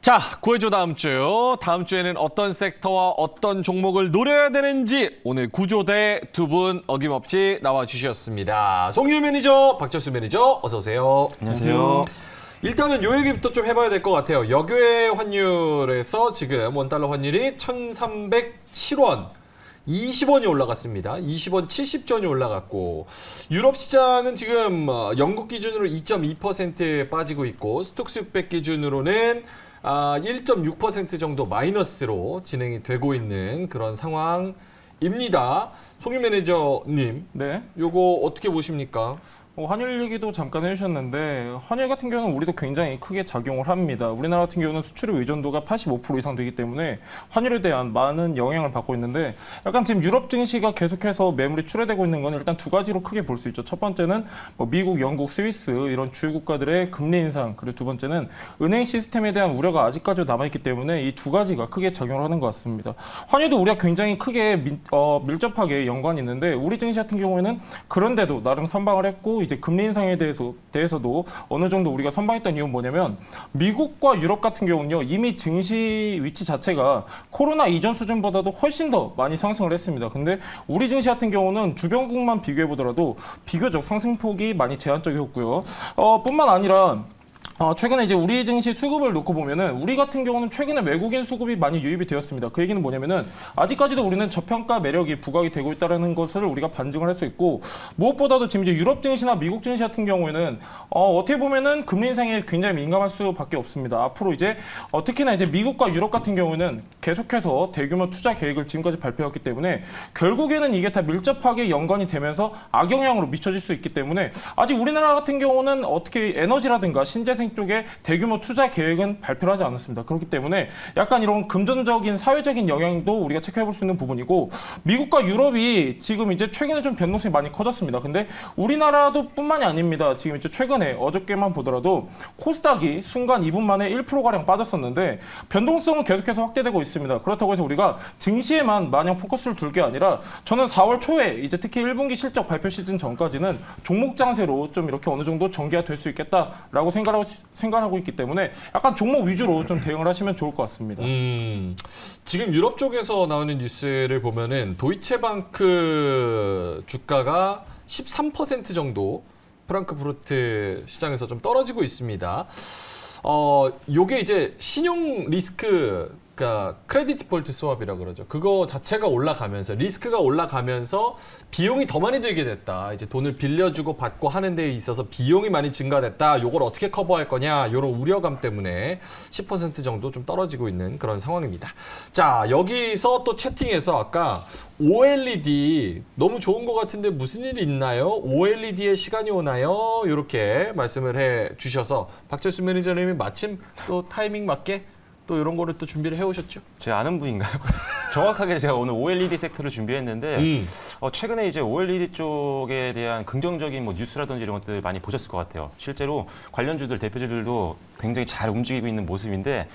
자, 구해줘 다음 주. 다음 주에는 어떤 섹터와 어떤 종목을 노려야 되는지 오늘 구조대 두 분 어김없이 나와주셨습니다. 송유 매니저, 박철수 매니저, 어서 오세요. 안녕하세요. 일단은 요 얘기부터 좀 해봐야 될 것 같아요. 역외 환율에서 지금 원달러 환율이 1,307원. 20원이 올라갔습니다. 20원 70전이 올라갔고 유럽 시장은 지금 영국 기준으로 2.2% 빠지고 있고 스톡스 600 기준으로는 1.6% 정도 마이너스로 진행이 되고 있는 그런 상황입니다. 송유 매니저님, 네. 요거 어떻게 보십니까? 환율 얘기도 잠깐 해주셨는데 환율 같은 경우는 우리도 굉장히 크게 작용을 합니다. 우리나라 같은 경우는 수출의 의존도가 85% 이상 되기 때문에 환율에 대한 많은 영향을 받고 있는데 약간 지금 유럽 증시가 계속해서 매물이 출회되고 있는 건 일단 두 가지로 크게 볼 수 있죠. 첫 번째는 미국, 영국, 스위스 이런 주요 국가들의 금리 인상, 그리고 두 번째는 은행 시스템에 대한 우려가 아직까지 남아있기 때문에 이 두 가지가 크게 작용을 하는 것 같습니다. 환율도 우리가 굉장히 크게 밀접하게 연관이 있는데 우리 증시 같은 경우에는 그런데도 나름 선방을 했고 이제 금리 인상에 대해서도 어느 정도 우리가 선방했던 이유는 뭐냐면 미국과 유럽 같은 경우는요 이미 증시 위치 자체가 코로나 이전 수준보다도 훨씬 더 많이 상승을 했습니다. 근데 우리 증시 같은 경우는 주변국만 비교해 보더라도 비교적 상승폭이 많이 제한적이었고요. 뿐만 아니라 최근에 이제 우리 증시 수급을 놓고 보면은 우리 같은 경우는 최근에 외국인 수급이 많이 유입이 되었습니다. 그 얘기는 뭐냐면은 아직까지도 우리는 저평가 매력이 부각이 되고 있다는 것을 우리가 반증을 할 수 있고 무엇보다도 지금 이제 유럽 증시나 미국 증시 같은 경우에는 어떻게 보면은 금리 인상에 굉장히 민감할 수밖에 없습니다. 앞으로 이제 특히나 이제 미국과 유럽 같은 경우는 계속해서 대규모 투자 계획을 지금까지 발표했기 때문에 결국에는 이게 다 밀접하게 연관이 되면서 악영향으로 미쳐질 수 있기 때문에 아직 우리나라 같은 경우는 어떻게 에너지라든가 신재생 쪽에 대규모 투자 계획은 발표를 하지 않았습니다. 그렇기 때문에 약간 이런 금전적인 사회적인 영향도 우리가 체크해 볼 수 있는 부분이고 미국과 유럽이 지금 이제 최근에 좀 변동성이 많이 커졌습니다. 근데 우리나라도 뿐만이 아닙니다. 지금 이제 최근에 어저께만 보더라도 코스닥이 순간 2분 만에 1%가량 빠졌었는데 변동성은 계속해서 확대되고 있습니다. 그렇다고 해서 우리가 증시에만 마냥 포커스를 둘 게 아니라 저는 4월 초에 이제 특히 1분기 실적 발표 시즌 전까지는 종목 장세로 좀 이렇게 어느 정도 전개가 될 수 있겠다라고 생각하고 있기 때문에 약간 종목 위주로 좀 대응을 하시면 좋을 것 같습니다. 지금 유럽 쪽에서 나오는 뉴스를 보면은 도이체방크 주가가 13% 정도 프랑크푸르트 시장에서 좀 떨어지고 있습니다. 요게 이제 신용 리스크, 그러니까 크레딧 디폴트 스왑이라고 그러죠. 그거 자체가 올라가면서 리스크가 올라가면서 비용이 더 많이 들게 됐다. 이제 돈을 빌려주고 받고 하는 데 있어서 비용이 많이 증가됐다. 요걸 어떻게 커버할 거냐. 이런 우려감 때문에 10% 정도 좀 떨어지고 있는 그런 상황입니다. 자, 여기서 또 채팅에서 아까 OLED 너무 좋은 것 같은데 무슨 일이 있나요? OLED에 시간이 오나요? 이렇게 말씀을 해 주셔서 박철수 매니저님이 마침 또 타이밍 맞게 또 이런 거를 또 준비를 해오셨죠? 제가 아는 분인가요? 정확하게 제가 오늘 OLED 섹터를 준비했는데 최근에 이제 OLED 쪽에 대한 긍정적인 뉴스라든지 이런 것들 많이 보셨을 것 같아요. 실제로 관련주들, 대표주들도 굉장히 잘 움직이고 있는 모습인데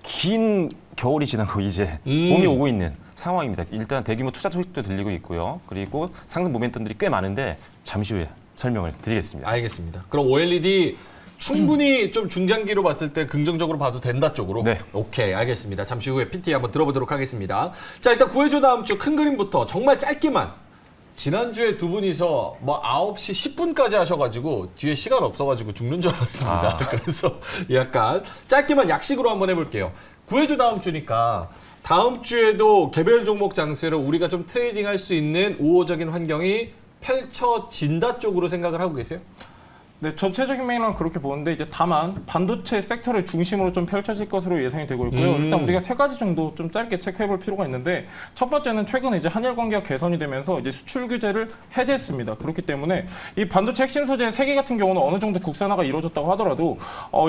긴 겨울이 지나고 이제 봄이 오고 있는 상황입니다. 일단 대규모 투자 소식도 들리고 있고요. 그리고 상승 모멘텀들이 꽤 많은데 잠시 후에 설명을 드리겠습니다. 알겠습니다. 그럼 OLED 충분히 좀 중장기로 봤을 때 긍정적으로 봐도 된다 쪽으로? 네. 오케이, 알겠습니다. 잠시 후에 PT 한번 들어보도록 하겠습니다. 자, 일단 구해줘 다음 주 큰 그림부터 정말 짧게만. 지난주에 두 분이서 9시 10분까지 하셔가지고 뒤에 시간 없어가지고 죽는 줄 알았습니다. 그래서 약간 짧게만 약식으로 한번 해볼게요. 구해줘 다음 주니까 다음 주에도 개별 종목 장세로 우리가 좀 트레이딩 할 수 있는 우호적인 환경이 펼쳐진다 쪽으로 생각을 하고 계세요? 네, 전체적인 맥락은 그렇게 보는데 이제 다만 반도체 섹터를 중심으로 좀 펼쳐질 것으로 예상이 되고 있고요. 일단 우리가 세 가지 정도 좀 짧게 체크해볼 필요가 있는데 첫 번째는 최근에 이제 한일 관계가 개선이 되면서 이제 수출 규제를 해제했습니다. 그렇기 때문에 이 반도체 핵심 소재 세 개 같은 경우는 어느 정도 국산화가 이루어졌다고 하더라도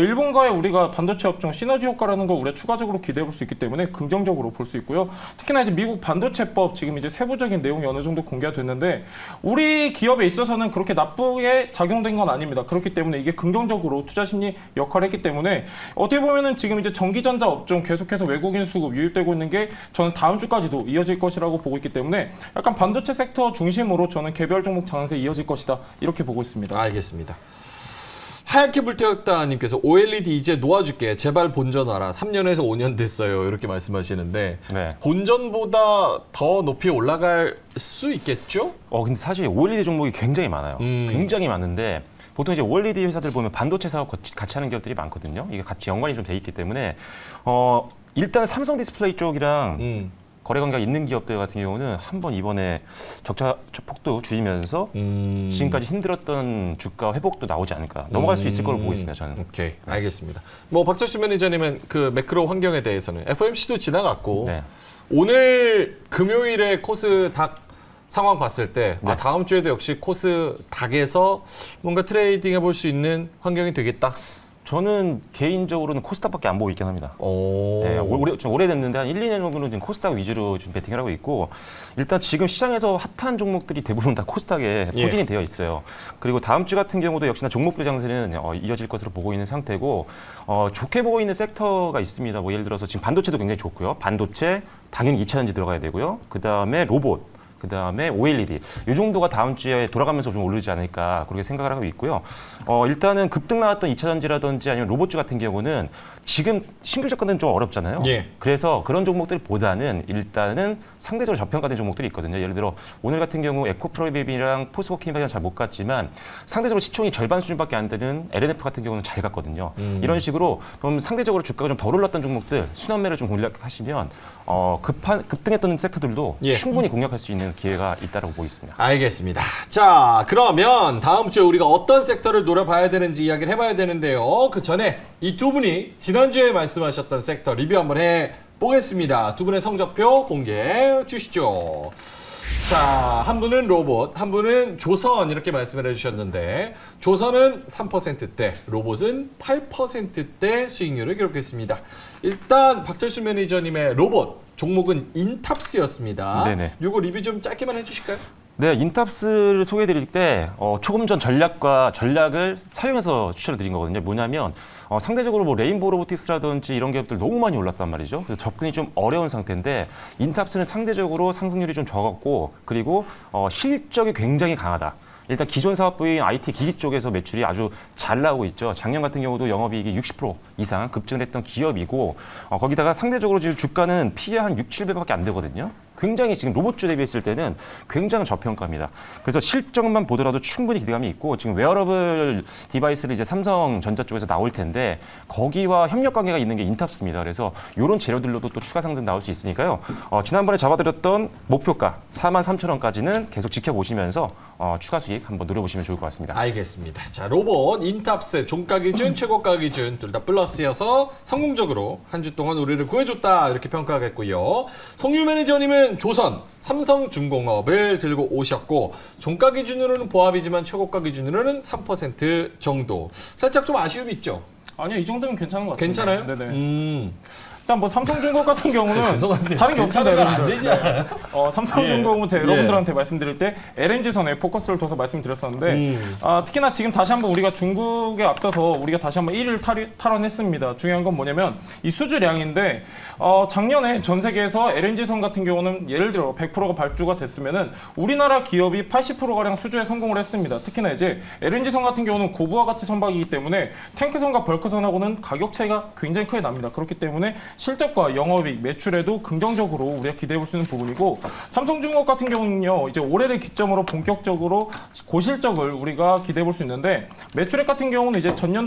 일본과의 우리가 반도체 업종 시너지 효과라는 걸 우리가 추가적으로 기대해볼 수 있기 때문에 긍정적으로 볼 수 있고요. 특히나 이제 미국 반도체법 지금 이제 세부적인 내용이 어느 정도 공개가 됐는데 우리 기업에 있어서는 그렇게 나쁘게 작용된 건 아닙니다. 그렇기 때문에 이게 긍정적으로 투자 심리 역할을 했기 때문에 어떻게 보면은 지금 이제 전기전자 업종 계속해서 외국인 수급 유입되고 있는 게 저는 다음 주까지도 이어질 것이라고 보고 있기 때문에 약간 반도체 섹터 중심으로 저는 개별 종목 장세 이어질 것이다 이렇게 보고 있습니다. 알겠습니다. 하얗게 불태웠다님께서 OLED 이제 놓아줄게. 제발 본전 와라. 3년에서 5년 됐어요. 이렇게 말씀하시는데 네. 본전보다 더 높이 올라갈 수 있겠죠? 근데 사실 OLED 종목이 굉장히 많아요. 음. 굉장히 많은데 보통 이제 OLED 회사들 보면 반도체 사업 같이 하는 기업들이 많거든요. 이게 같이 연관이 좀 돼 있기 때문에 일단 삼성 디스플레이 쪽이랑 거래 관계가 있는 기업들 같은 경우는 한번 이번에 적자 폭도 줄이면서 지금까지 힘들었던 주가 회복도 나오지 않을까 넘어갈 수 있을 걸로 보고 있습니다. 저는. 오케이, 알겠습니다. 뭐 박철수 매니저님은 그 매크로 환경에 대해서는 FOMC도 지나갔고 네. 오늘 금요일에 코스닥 상황 봤을 때 네. 다음 주에도 역시 코스닥에서 뭔가 트레이딩 해볼 수 있는 환경이 되겠다. 저는 개인적으로는 코스닥밖에 안 보고 있긴 합니다. 오. 네, 좀 오래됐는데 한 1, 2년 정도는 지금 코스닥 위주로 지금 베팅을 하고 있고 일단 지금 시장에서 핫한 종목들이 대부분 다 코스닥에 예. 포진이 되어 있어요. 그리고 다음 주 같은 경우도 역시나 종목별 장세는 이어질 것으로 보고 있는 상태고 좋게 보고 있는 섹터가 있습니다. 뭐 예를 들어서 지금 반도체도 굉장히 좋고요. 반도체 당연히 2차전지 들어가야 되고요. 그 다음에 로봇. 그 다음에 OLED 이 정도가 다음 주에 돌아가면서 좀 오르지 않을까 그렇게 생각을 하고 있고요. 일단은 급등 나왔던 2차전지라든지 아니면 로봇주 같은 경우는 지금 신규 접근은 좀 어렵잖아요. 예. 그래서 그런 종목들보다는 일단은 상대적으로 저평가된 종목들이 있거든요. 예를 들어 오늘 같은 경우 에코프로비비랑 포스코케미칼은 잘 못 갔지만 상대적으로 시총이 절반 수준밖에 안 되는 LNF 같은 경우는 잘 갔거든요. 이런 식으로 좀 상대적으로 주가가 좀 덜 올랐던 종목들 순환매를 좀 공략하시면 급등했던 섹터들도 예. 충분히 공략할 수 있는 기회가 있다고 보고 있습니다. 알겠습니다. 자, 그러면 다음 주에 우리가 어떤 섹터를 노려봐야 되는지 이야기를 해봐야 되는데요. 그 전에 이 두 분이 지난주에 말씀하셨던 섹터 리뷰 한번 해보겠습니다. 두 분의 성적표 공개해 주시죠. 자, 한 분은 로봇, 한 분은 조선 이렇게 말씀을 해주셨는데 조선은 3%대, 로봇은 8%대 수익률을 기록했습니다. 일단 박철수 매니저님의 로봇 종목은 인탑스였습니다. 네네. 이거 리뷰 좀 짧게만 해주실까요? 네, 인탑스를 소개해드릴 때 조금 전 전략을 사용해서 추천을 드린 거거든요. 뭐냐면 상대적으로 뭐 레인보우 로보틱스라든지 이런 기업들 너무 많이 올랐단 말이죠. 그래서 접근이 좀 어려운 상태인데 인탑스는 상대적으로 상승률이 좀 적었고 그리고 실적이 굉장히 강하다. 일단 기존 사업 부인 IT 기기 쪽에서 매출이 아주 잘 나오고 있죠. 작년 같은 경우도 영업이익이 60% 이상 급증을 했던 기업이고 거기다가 상대적으로 지금 주가는 PE 한 6, 7배밖에 안 되거든요. 굉장히 지금 로봇주 대비했을 때는 굉장히 저평가입니다. 그래서 실적만 보더라도 충분히 기대감이 있고 지금 웨어러블 디바이스를 이제 삼성전자 쪽에서 나올 텐데 거기와 협력 관계가 있는 게 인탑스입니다. 그래서 이런 재료들로도 또 추가 상승 나올 수 있으니까요. 지난번에 잡아드렸던 목표가 43,000원까지는 계속 지켜보시면서 추가 수익 한번 노려보시면 좋을 것 같습니다. 알겠습니다. 자, 로봇, 인탑스, 종가 기준, 최고가 기준 둘 다 플러스여서 성공적으로 한 주 동안 우리를 구해줬다 이렇게 평가하겠고요. 송유 매니저님은 조선, 삼성중공업을 들고 오셨고 종가 기준으로는 보합이지만 최고가 기준으로는 3% 정도. 살짝 좀 아쉬움이 있죠? 아니요, 이 정도면 괜찮은 것 같습니다. 괜찮아요? 네네. 일단 뭐 삼성중공업 같은 경우는 죄송한데 다른 게 없습니다. 괜찮은 건안 여러분들. 되지 않아요? 삼성중공업은 제가 예. 여러분들한테 말씀드릴 때 LNG선에 포커스를 둬서 말씀드렸었는데 특히나 지금 다시 한번 우리가 중국에 앞서서 우리가 다시 한번 1위를 탈환했습니다. 중요한 건 뭐냐면 이 수주량인데 작년에 전 세계에서 LNG선 같은 경우는 예를 들어 100%가 발주가 됐으면은 우리나라 기업이 80%가량 수주에 성공을 했습니다. 특히나 이제 LNG선 같은 경우는 고부하 가치 선박이기 때문에 탱크선과 벌크선하고는 가격 차이가 굉장히 크게 납니다. 그렇기 때문에 실적과 영업이익, 매출에도 긍정적으로 우리가 기대해 볼 수 있는 부분이고 삼성중공업 같은 경우는요. 이제 올해를 기점으로 본격적으로 고실적을 우리가 기대해 볼 수 있는데 매출액 같은 경우는 이제 전년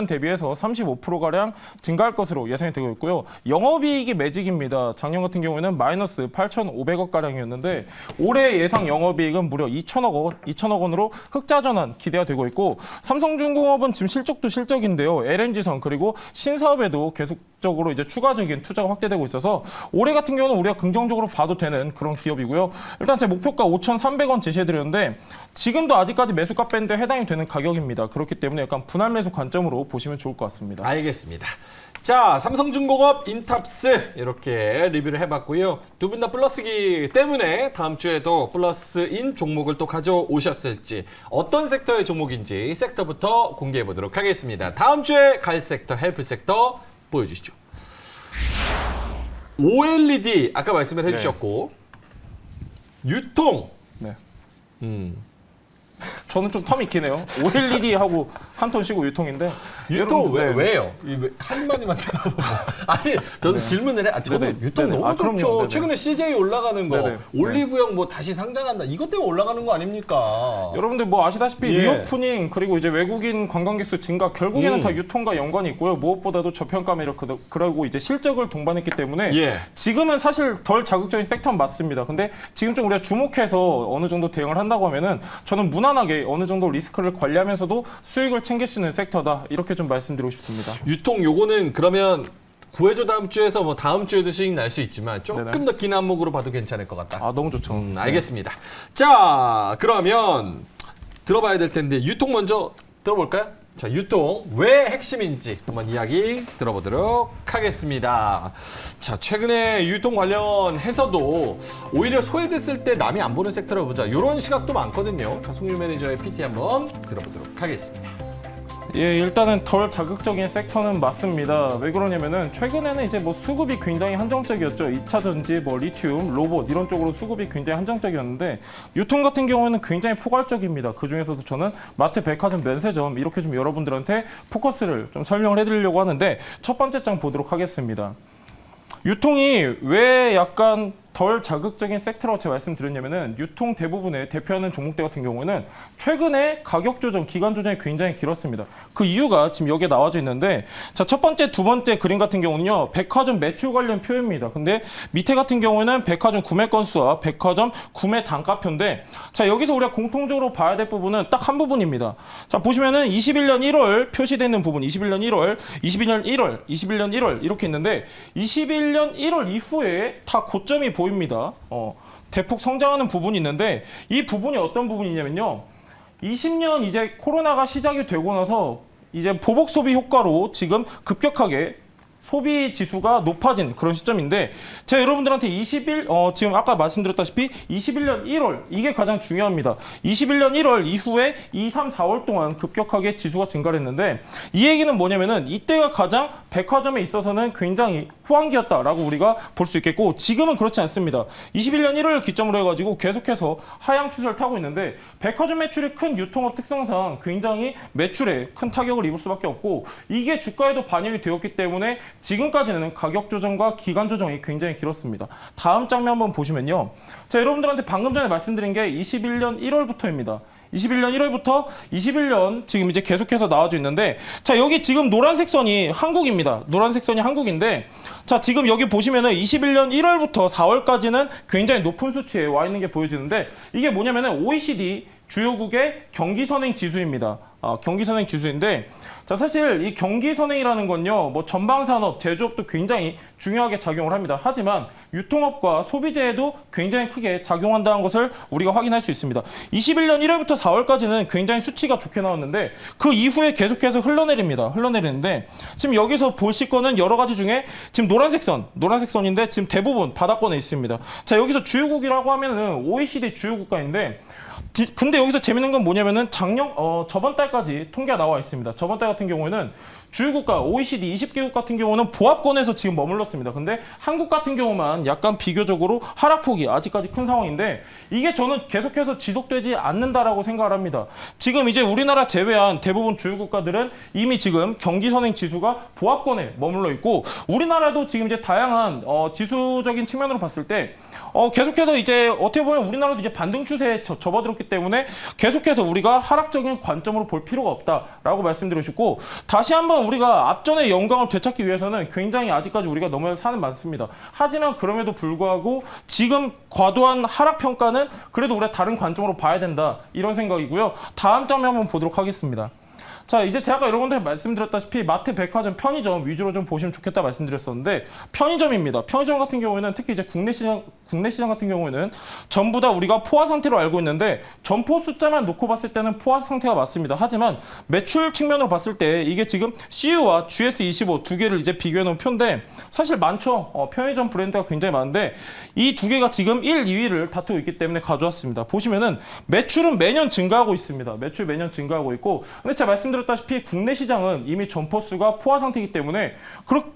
대비해서 35%가량 증가할 것으로 예상이 되고 있고요. 영업이익이 매직입니다. 작년 같은 경우에는 마이너스 8,500억 가량이었는데 올해 예상 영업이익은 무려 2천억 원으로 흑자 전환 기대가 되고 있고 삼성중공업은 지금 실적도 실적인데요. LNG선 그리고 신사업에도 계속적으로 이제 추가적인 투자가 확대되고 있어서 올해 같은 경우는 우리가 긍정적으로 봐도 되는 그런 기업이고요. 일단 제 목표가 5,300원 제시해드렸는데 지금도 아직까지 매수가 밴드에 해당이 되는 가격입니다. 그렇기 때문에 약간 분할 매수 관점으로 보시면 좋을 것 같습니다. 알겠습니다. 자, 삼성중공업, 인탑스 이렇게 리뷰를 해봤고요. 두 분 다 플러스기 때문에 다음 주에도 플러스인 종목을 또 가져오셨을지 어떤 섹터의 종목인지 섹터부터 공개해 보도록 하겠습니다. 다음 주에 갈 섹터, 헬프 섹터 보여주시죠. OLED 아까 말씀을 해주셨고 유통 네. 저는 좀 텀이 기네요. OLED하고 한 톤 쉬고 유통인데. 유통 여러분, 네. 왜요? 한마디만 들어보고. 아니, 저도 질문을 해. 저도 네네. 유통 네네. 너무 좋죠. 그럼요. 네네. 최근에 CJ 올라가는 거, 네네. 올리브영 뭐 다시 상장한다. 이것 때문에 올라가는 거 아닙니까? 여러분들 뭐 아시다시피 예. 리오프닝 그리고 이제 외국인 관광객 수 증가 결국에는 다 유통과 연관이 있고요. 무엇보다도 저평가 매력 그리고 이제 실적을 동반했기 때문에 예. 지금은 사실 덜 자극적인 섹터는 맞습니다. 근데 지금 좀 우리가 주목해서 어느 정도 대응을 한다고 하면은 저는 무난하게 어느 정도 리스크를 관리하면서도 수익을 챙길 수 있는 섹터다. 이렇게 좀 말씀드리고 싶습니다. 유통 요거는 그러면 구해줘 다음 주에서 뭐 다음 주에도 수익 날 수 있지만 조금 네네. 더 긴 항목으로 봐도 괜찮을 것 같다. 아, 너무 좋죠. 알겠습니다. 자, 그러면 들어봐야 될 텐데 유통 먼저 들어볼까요? 자, 유통 왜 핵심인지 한번 이야기 들어보도록 하겠습니다. 자, 최근에 유통 관련해서도 오히려 소외됐을 때 남이 안 보는 섹터라고 보자. 이런 시각도 많거든요. 자, 송유 매니저의 PT 한번 들어보도록 하겠습니다. 예, 일단은 덜 자극적인 섹터는 맞습니다. 왜 그러냐면은 최근에는 이제 뭐 수급이 굉장히 한정적이었죠. 2차 전지, 뭐 리튬, 로봇 이런 쪽으로 수급이 굉장히 한정적이었는데 유통 같은 경우에는 굉장히 포괄적입니다. 그 중에서도 저는 마트, 백화점, 면세점 이렇게 좀 여러분들한테 포커스를 좀 설명을 해드리려고 하는데 첫 번째 장 보도록 하겠습니다. 유통이 왜 약간 덜 자극적인 섹터라고 제가 말씀드렸냐면은 유통 대부분의 대표하는 종목들 같은 경우에는 최근에 가격 조정, 기간 조정이 굉장히 길었습니다. 그 이유가 지금 여기에 나와져 있는데 자, 첫 번째, 두 번째 그림 같은 경우는요. 백화점 매출 관련 표입니다. 근데 밑에 같은 경우에는 백화점 구매 건수와 백화점 구매 단가표인데 자, 여기서 우리가 공통적으로 봐야 될 부분은 딱 한 부분입니다. 자, 보시면은 21년 1월 표시되는 부분, 21년 1월, 22년 1월, 21년 1월 이렇게 있는데 21년 1월 이후에 다 고점이 보입니다. 대폭 성장하는 부분이 있는데 이 부분이 어떤 부분이냐면요. 20년 이제 코로나가 시작이 되고 나서 이제 보복 소비 효과로 지금 급격하게 소비 지수가 높아진 그런 시점인데 제가 여러분들한테 지금 아까 말씀드렸다시피 21년 1월 이게 가장 중요합니다. 21년 1월 이후에 2, 3, 4월 동안 급격하게 지수가 증가를 했는데 이 얘기는 뭐냐면은 이때가 가장 백화점에 있어서는 굉장히 호황기였다라고 우리가 볼 수 있겠고 지금은 그렇지 않습니다. 21년 1월 기점으로 해가지고 계속해서 하향 추세를 타고 있는데 백화점 매출이 큰 유통업 특성상 굉장히 매출에 큰 타격을 입을 수밖에 없고 이게 주가에도 반영이 되었기 때문에 지금까지는 가격 조정과 기간 조정이 굉장히 길었습니다. 다음 장면 한번 보시면요. 자, 여러분들한테 방금 전에 말씀드린 게 21년 1월부터입니다. 21년 1월부터 21년 지금 이제 계속해서 나와져 있는데 자, 여기 지금 노란색 선이 한국입니다. 노란색 선이 한국인데 자, 지금 여기 보시면은 21년 1월부터 4월까지는 굉장히 높은 수치에 와 있는 게 보여지는데 이게 뭐냐면은 OECD 주요국의 경기 선행 지수입니다. 경기 선행 지수인데 자, 사실 이 경기 선행이라는 건요, 뭐 전방 산업, 제조업도 굉장히 중요하게 작용을 합니다. 하지만 유통업과 소비재에도 굉장히 크게 작용한다는 것을 우리가 확인할 수 있습니다. 21년 1월부터 4월까지는 굉장히 수치가 좋게 나왔는데 그 이후에 계속해서 흘러내리는데 지금 여기서 보실 거는 여러 가지 중에 지금 노란색 선인데 지금 대부분 바닥권에 있습니다. 자, 여기서 주요국이라고 하면은 OECD 주요 국가인데 근데 여기서 재밌는 건 뭐냐면은 저번 달까지 통계가 나와 있습니다. 저번 달 같은 경우에는 주요국가 OECD 20개국 같은 경우는 보합권에서 지금 머물렀습니다. 근데 한국 같은 경우만 약간 비교적으로 하락폭이 아직까지 큰 상황인데 이게 저는 계속해서 지속되지 않는다라고 생각을 합니다. 지금 이제 우리나라 제외한 대부분 주요국가들은 이미 지금 경기 선행 지수가 보합권에 머물러 있고 우리나라도 지금 이제 다양한 지수적인 측면으로 봤을 때 계속해서 이제 어떻게 보면 우리나라도 이제 반등 추세에 접어들었기 때문에 계속해서 우리가 하락적인 관점으로 볼 필요가 없다라고 말씀드리고 싶고 다시 한번 우리가 앞전의 영광을 되찾기 위해서는 굉장히 아직까지 우리가 넘어야 사는 많습니다. 하지만 그럼에도 불구하고 지금 과도한 하락 평가는 그래도 우리가 다른 관점으로 봐야 된다 이런 생각이고요. 다음 장면 한번 보도록 하겠습니다. 자, 이제 제가 여러분들 말씀드렸다시피 마트, 백화점, 편의점 위주로 좀 보시면 좋겠다 말씀드렸었는데 편의점입니다. 편의점 같은 경우에는 특히 이제 국내 시장 같은 경우에는 전부 다 우리가 포화 상태로 알고 있는데 점포 숫자만 놓고 봤을 때는 포화 상태가 맞습니다. 하지만 매출 측면으로 봤을 때 이게 지금 CU와 GS25 두 개를 이제 비교해 놓은 표인데 사실 많죠. 편의점 브랜드가 굉장히 많은데 이 두 개가 지금 1, 2위를 다투고 있기 때문에 가져왔습니다. 보시면은 매출은 매년 증가하고 있습니다. 매출 매년 증가하고 있고 근데 제가 말씀드렸다시피 국내 시장은 이미 점포수가 포화 상태이기 때문에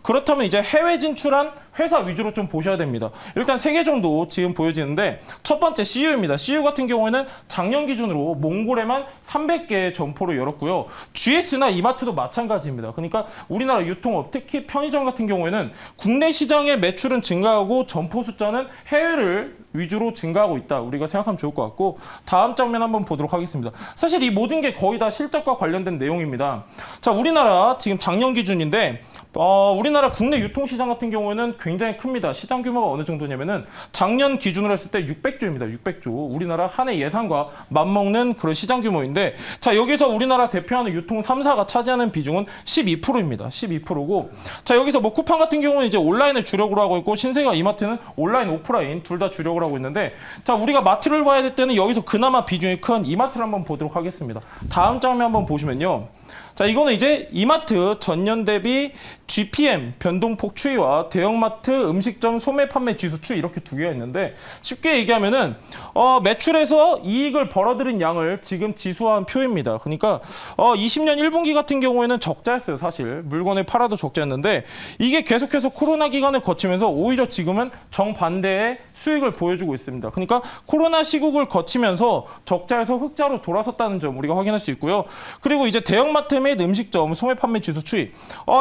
그렇다면 이제 해외 진출한 회사 위주로 좀 보셔야 됩니다. 일단 3개 정도 지금 보여지는데 첫 번째 CU입니다. CU 같은 경우에는 작년 기준으로 몽골에만 300개의 점포를 열었고요. GS나 이마트도 마찬가지입니다. 그러니까 우리나라 유통업, 특히 편의점 같은 경우에는 국내 시장의 매출은 증가하고 점포 숫자는 해외를 위주로 증가하고 있다. 우리가 생각하면 좋을 것 같고 다음 장면 한번 보도록 하겠습니다. 사실 이 모든 게 거의 다 실적과 관련된 내용입니다. 자, 우리나라 지금 작년 기준인데 우리나라 국내 유통시장 같은 경우에는 굉장히 큽니다. 시장 규모가 어느 정도냐면은 작년 기준으로 했을 때 600조입니다. 600조. 우리나라 한 해 예상과 맞먹는 그런 시장 규모인데 자, 여기서 우리나라 대표하는 유통 3사가 차지하는 비중은 12%입니다. 12%고 자, 여기서 뭐 쿠팡 같은 경우는 이제 온라인을 주력으로 하고 있고 신세계와 이마트는 온라인, 오프라인 둘 다 주력으로 하고 있는데 자, 우리가 마트를 봐야 될 때는 여기서 그나마 비중이 큰 이마트를 한번 보도록 하겠습니다. 다음 장면 한번 보시면요. 자, 이거는 이제 이마트 전년 대비 GPM 변동폭 추이와 대형마트 음식점 소매 판매 지수 추이 이렇게 두 개가 있는데 쉽게 얘기하면은 매출에서 이익을 벌어들인 양을 지금 지수화한 표입니다. 그러니까 20년 1분기 같은 경우에는 적자였어요. 사실 물건을 팔아도 적자였는데 이게 계속해서 코로나 기간을 거치면서 오히려 지금은 정반대의 수익을 보여주고 있습니다. 그러니까 코로나 시국을 거치면서 적자에서 흑자로 돌아섰다는 점 우리가 확인할 수 있고요. 그리고 이제 대형마트 및 음식점 소매 판매 지수 추이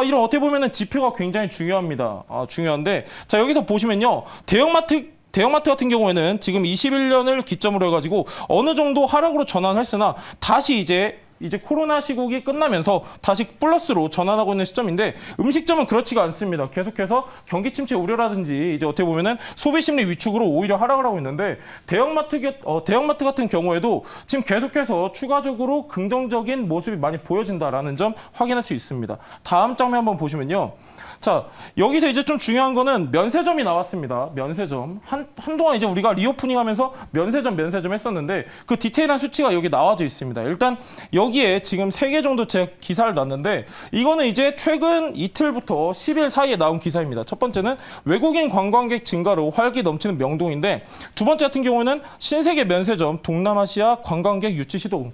이런 어떻게 보면은 지표가 굉장히 중요합니다. 중요한데 자, 여기서 보시면요. 대형마트 같은 경우에는 지금 21년을 기점으로 해가지고 어느 정도 하락으로 전환했으나 다시 이제 코로나 시국이 끝나면서 다시 플러스로 전환하고 있는 시점인데 음식점은 그렇지가 않습니다. 계속해서 경기 침체 우려라든지 이제 어떻게 보면은 소비 심리 위축으로 오히려 하락을 하고 있는데 대형마트 같은 경우에도 지금 계속해서 추가적으로 긍정적인 모습이 많이 보여진다라는 점 확인할 수 있습니다. 다음 장면 한번 보시면요. 자, 여기서 이제 좀 중요한 거는 면세점이 나왔습니다. 면세점. 한동안 이제 우리가 리오프닝 하면서 면세점 했었는데 그 디테일한 수치가 여기 나와져 있습니다. 일단 여기에 지금 3개 정도 제가 기사를 놨는데 이거는 이제 최근 이틀부터 10일 사이에 나온 기사입니다. 첫 번째는 외국인 관광객 증가로 활기 넘치는 명동인데 두 번째 같은 경우는 신세계 면세점 동남아시아 관광객 유치 시도.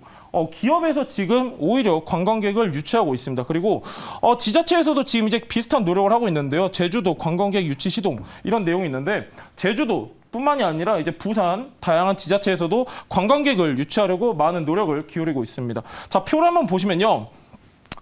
기업에서 지금 오히려 관광객을 유치하고 있습니다. 그리고 지자체에서도 지금 이제 비슷한 노력을 하고 있는데요. 제주도 관광객 유치 시동 이런 내용이 있는데 제주도 뿐만이 아니라 이제 부산 다양한 지자체에서도 관광객을 유치하려고 많은 노력을 기울이고 있습니다. 자, 표를 한번 보시면요.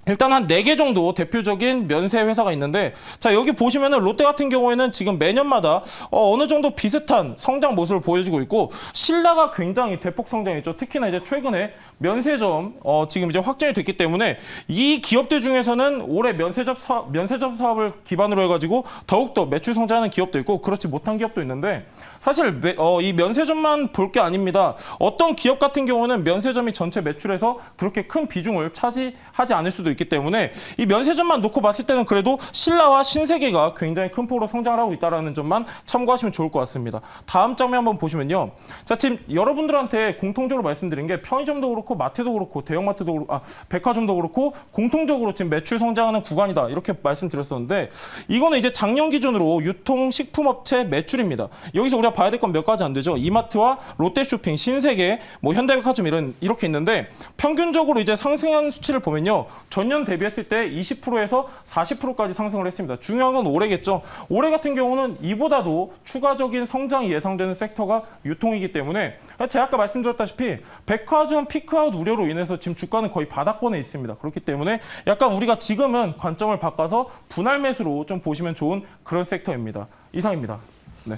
일단 한 4개 정도 대표적인 면세 회사가 있는데 자, 여기 보시면은 롯데 같은 경우에는 지금 매년마다 어느 정도 비슷한 성장 모습을 보여주고 있고 신라가 굉장히 대폭 성장했죠. 특히나 이제 최근에 면세점 지금 이제 확정이 됐기 때문에 이 기업들 중에서는 올해 면세점 사업을 기반으로 해가지고 더욱더 매출 성장하는 기업도 있고 그렇지 못한 기업도 있는데 사실 이 면세점만 볼 게 아닙니다. 어떤 기업 같은 경우는 면세점이 전체 매출에서 그렇게 큰 비중을 차지하지 않을 수도 있기 때문에 이 면세점만 놓고 봤을 때는 그래도 신라와 신세계가 굉장히 큰 폭으로 성장을 하고 있다는 점만 참고하시면 좋을 것 같습니다. 다음 장면 한번 보시면요. 자, 지금 여러분들한테 공통적으로 말씀드린 게 편의점도 그렇고 마트도 그렇고 대형마트도 그렇고 백화점도 그렇고 공통적으로 지금 매출 성장하는 구간이다 이렇게 말씀드렸었는데 이거는 이제 작년 기준으로 유통식품업체 매출입니다. 여기서 우리가 봐야 될 건 몇 가지 안 되죠. 이마트와 롯데쇼핑, 신세계, 뭐 현대백화점 이렇게 있는데 평균적으로 이제 상승한 수치를 보면요. 전년 대비했을 때 20%에서 40%까지 상승을 했습니다. 중요한 건 올해겠죠. 올해 같은 경우는 이보다도 추가적인 성장이 예상되는 섹터가 유통이기 때문에 제가 아까 말씀드렸다시피 백화점 피크아웃 우려로 인해서 지금 주가는 거의 바닥권에 있습니다. 그렇기 때문에 약간 우리가 지금은 관점을 바꿔서 분할 매수로 좀 보시면 좋은 그런 섹터입니다. 이상입니다. 네.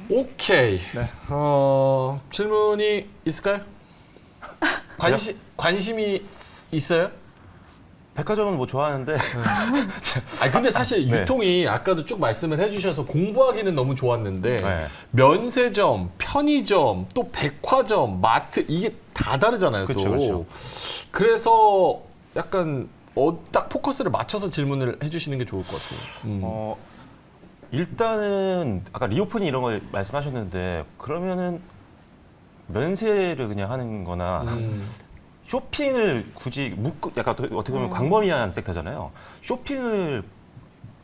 오케이. 네. 질문이 있을까요? 관심이 있어요? 백화점은 뭐 좋아하는데 근데 사실 네. 유통이 아까도 쭉 말씀을 해주셔서 공부하기는 너무 좋았는데 네. 면세점, 편의점, 또 백화점, 마트 이게 다 다르잖아요. 또. 그렇죠. 그래서 약간 딱 포커스를 맞춰서 질문을 해주시는 게 좋을 것 같아요. 일단은 아까 리오프닝 이런 걸 말씀하셨는데 그러면은 면세를 그냥 하는 거나 쇼핑을 굳이 약간 어떻게 보면 광범위한 섹터잖아요. 쇼핑을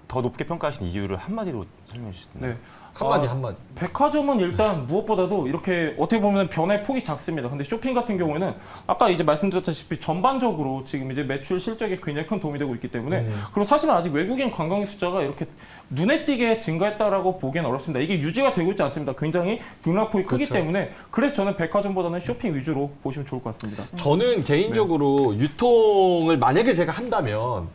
더 높게 평가하시는 이유를 한마디로 설명해 주시던데. 네. 한마디 한마디. 백화점은 일단 무엇보다도 이렇게 어떻게 보면 변화의 폭이 작습니다. 근데 쇼핑 같은 경우에는 아까 이제 말씀드렸다시피 전반적으로 지금 이제 매출 실적에 굉장히 큰 도움이 되고 있기 때문에 그리고 사실은 아직 외국인 관광객 숫자가 이렇게 눈에 띄게 증가했다라고 보기엔 어렵습니다. 이게 유지가 되고 있지 않습니다. 굉장히 등락폭이 크기 그렇죠. 때문에 그래서 저는 백화점보다는 쇼핑 위주로 보시면 좋을 것 같습니다. 저는 개인적으로 유통을 만약에 제가 한다면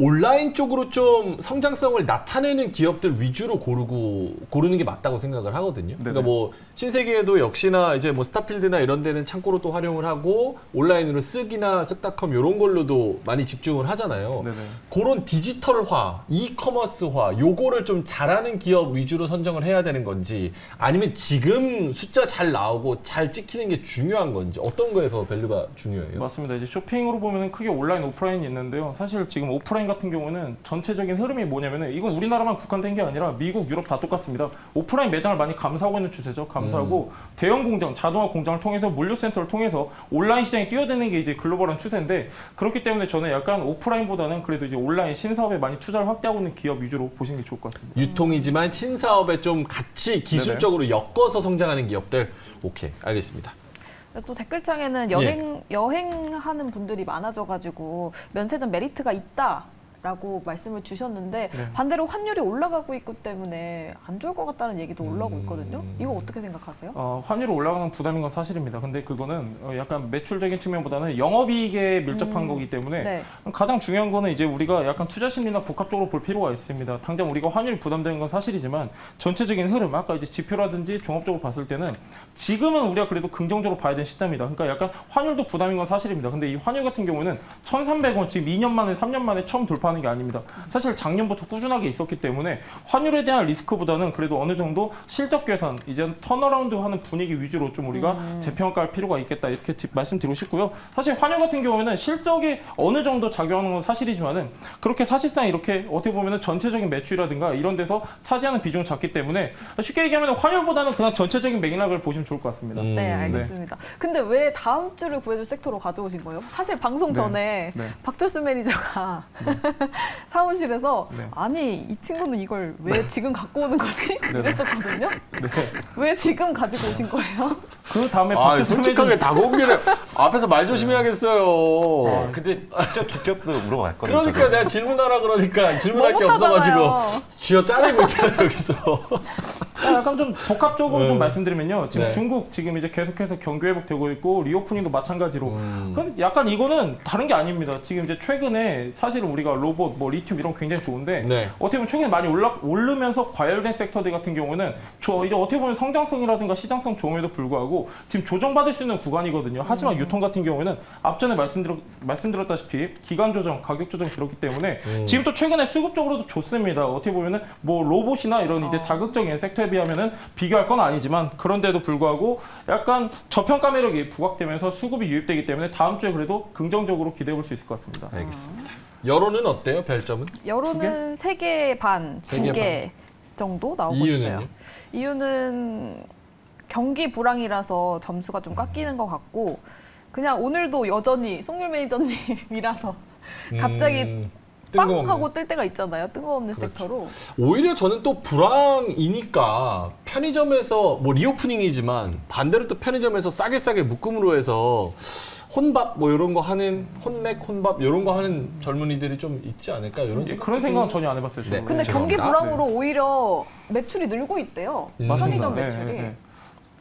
온라인 쪽으로 좀 성장성을 나타내는 기업들 위주로 고르는 게 맞다고 생각을 하거든요. 그러니까 네네. 뭐 신세계도 역시나 이제 뭐 스타필드나 이런 데는 창고로 또 활용을 하고 온라인으로 쓱이나 쓱닷컴 이런 걸로도 많이 집중을 하잖아요. 네네. 그런 디지털화, 이커머스화 요거를 좀 잘하는 기업 위주로 선정을 해야 되는 건지 아니면 지금 숫자 잘 나오고 잘 찍히는 게 중요한 건지 어떤 거에 더 밸류가 중요해요? 맞습니다. 이제 쇼핑으로 보면은 크게 온라인, 오프라인이 있는데요. 사실 지금 오프라인 같은 경우는 전체적인 흐름이 뭐냐면은 이건 우리나라만 국한된 게 아니라 미국, 유럽 다 똑같습니다. 오프라인 매장을 많이 감사하고 있는 추세죠. 감사하고 대형 공장, 자동화 공장을 통해서 물류센터를 통해서 온라인 시장에 뛰어드는 게 이제 글로벌한 추세인데 그렇기 때문에 저는 약간 오프라인보다는 그래도 이제 온라인 신사업에 많이 투자를 확대하고 있는 기업 위주로 보시는 게 좋을 것 같습니다. 유통이지만 신사업에 좀 같이 기술적으로 엮어서 성장하는 기업들. 오케이, 알겠습니다. 또 댓글창에는 여행하는 분들이 많아져가지고 면세점 메리트가 있다라고 말씀을 주셨는데 네. 반대로 환율이 올라가고 있기 때문에 안 좋을 것 같다는 얘기도 올라오고 있거든요. 이거 어떻게 생각하세요? 환율이 올라가는 부담인 건 사실입니다. 근데 그거는 약간 매출적인 측면보다는 영업이익에 밀접한 거기 때문에 네. 가장 중요한 거는 이제 우리가 약간 투자 심리나 복합적으로 볼 필요가 있습니다. 당장 우리가 환율이 부담되는 건 사실이지만 전체적인 흐름, 아까 이제 지표라든지 종합적으로 봤을 때는 지금은 우리가 그래도 긍정적으로 봐야 되는 시점이다. 그러니까 약간 환율도 부담인 건 사실입니다. 근데 이 환율 같은 경우는 1,300원 지금 2년 만에 3년 만에 처음 돌파하는 게 아닙니다. 사실 작년부터 꾸준하게 있었기 때문에 환율에 대한 리스크보다는 그래도 어느 정도 실적 개선, 이제 턴어라운드 하는 분위기 위주로 좀 우리가 재평가할 필요가 있겠다 이렇게 말씀드리고 싶고요. 사실 환율 같은 경우에는 실적에 어느 정도 작용하는 건 사실이지만은 그렇게 사실상 이렇게 어떻게 보면은 전체적인 매출이라든가 이런 데서 차지하는 비중은 작기 때문에 쉽게 얘기하면 환율보다는 그냥 전체적인 맥락을 보시면 좋을 것 같습니다. 네, 알겠습니다. 근데 왜 다음 주를 구해줄 sek터로 가져오신 거예요? 사실 방송 전에 네. 박철수 매니저가 사무실에서 네. 아니 이 친구는 이걸 왜 지금 갖고 오는 거지? 네. 이랬었거든요. 네. 왜 지금 가지고 오신 거예요? 그 다음에 아, 박재수 솔직하게 다 공개를 앞에서 말 조심해야겠어요. 근데 직접도 물어봤거든요. 그러니까 저도. 내가 질문하라 그러니까 질문할 게 못하잖아요. 없어가지고 쥐어 짜내고 있잖아요 여기서. 약간 좀 복합적으로 좀 네. 말씀드리면요. 지금 네. 중국 지금 이제 계속해서 경기 회복되고 있고 리오프닝도 마찬가지로. 그래서 약간 이거는 다른 게 아닙니다. 지금 이제 최근에 사실은 우리가 로봇, 뭐 리튬 이런 거 굉장히 좋은데 네. 어떻게 보면 최근에 많이 오르면서 과열된 섹터들 같은 경우는 이제 어떻게 보면 성장성이라든가 시장성 좋음에도 불구하고 지금 조정받을 수 있는 구간이거든요. 하지만 유통 같은 경우에는 앞전에 말씀드렸다시피 기간 조정, 가격 조정이 그렇기 때문에 지금 또 최근에 수급적으로도 좋습니다. 어떻게 보면은 뭐 로봇이나 이런 이제 자극적인 섹터에 비하면은 비교할 건 아니지만 그런데도 불구하고 약간 저평가 매력이 부각되면서 수급이 유입되기 때문에 다음 주에 그래도 긍정적으로 기대해 볼 수 있을 것 같습니다. 알겠습니다. 여론은 어때요? 별점은? 여론은 3개 반, 세 개 2개 정도 나오고 이유는요? 있어요. 이유는 경기 불황이라서 점수가 좀 깎이는 것 같고 그냥 오늘도 여전히 송률 매니저님이라서 갑자기 빵 뜬금없는. 하고 뜰 때가 있잖아요. 뜬금없는 그렇죠. 섹터로. 오히려 저는 또 불황이니까 편의점에서 뭐 리오프닝이지만 반대로 또 편의점에서 싸게 묶음으로 해서 혼밥 뭐 이런 거 하는 혼맥 혼밥 이런 거 하는 젊은이들이 좀 있지 않을까 이런 이제 생각. 그런 생각은 전혀 안 해봤어요. 저는. 네. 근데 경기 죄송합니다. 불황으로 오히려 매출이 늘고 있대요. 편의점 네, 매출이. 네, 네.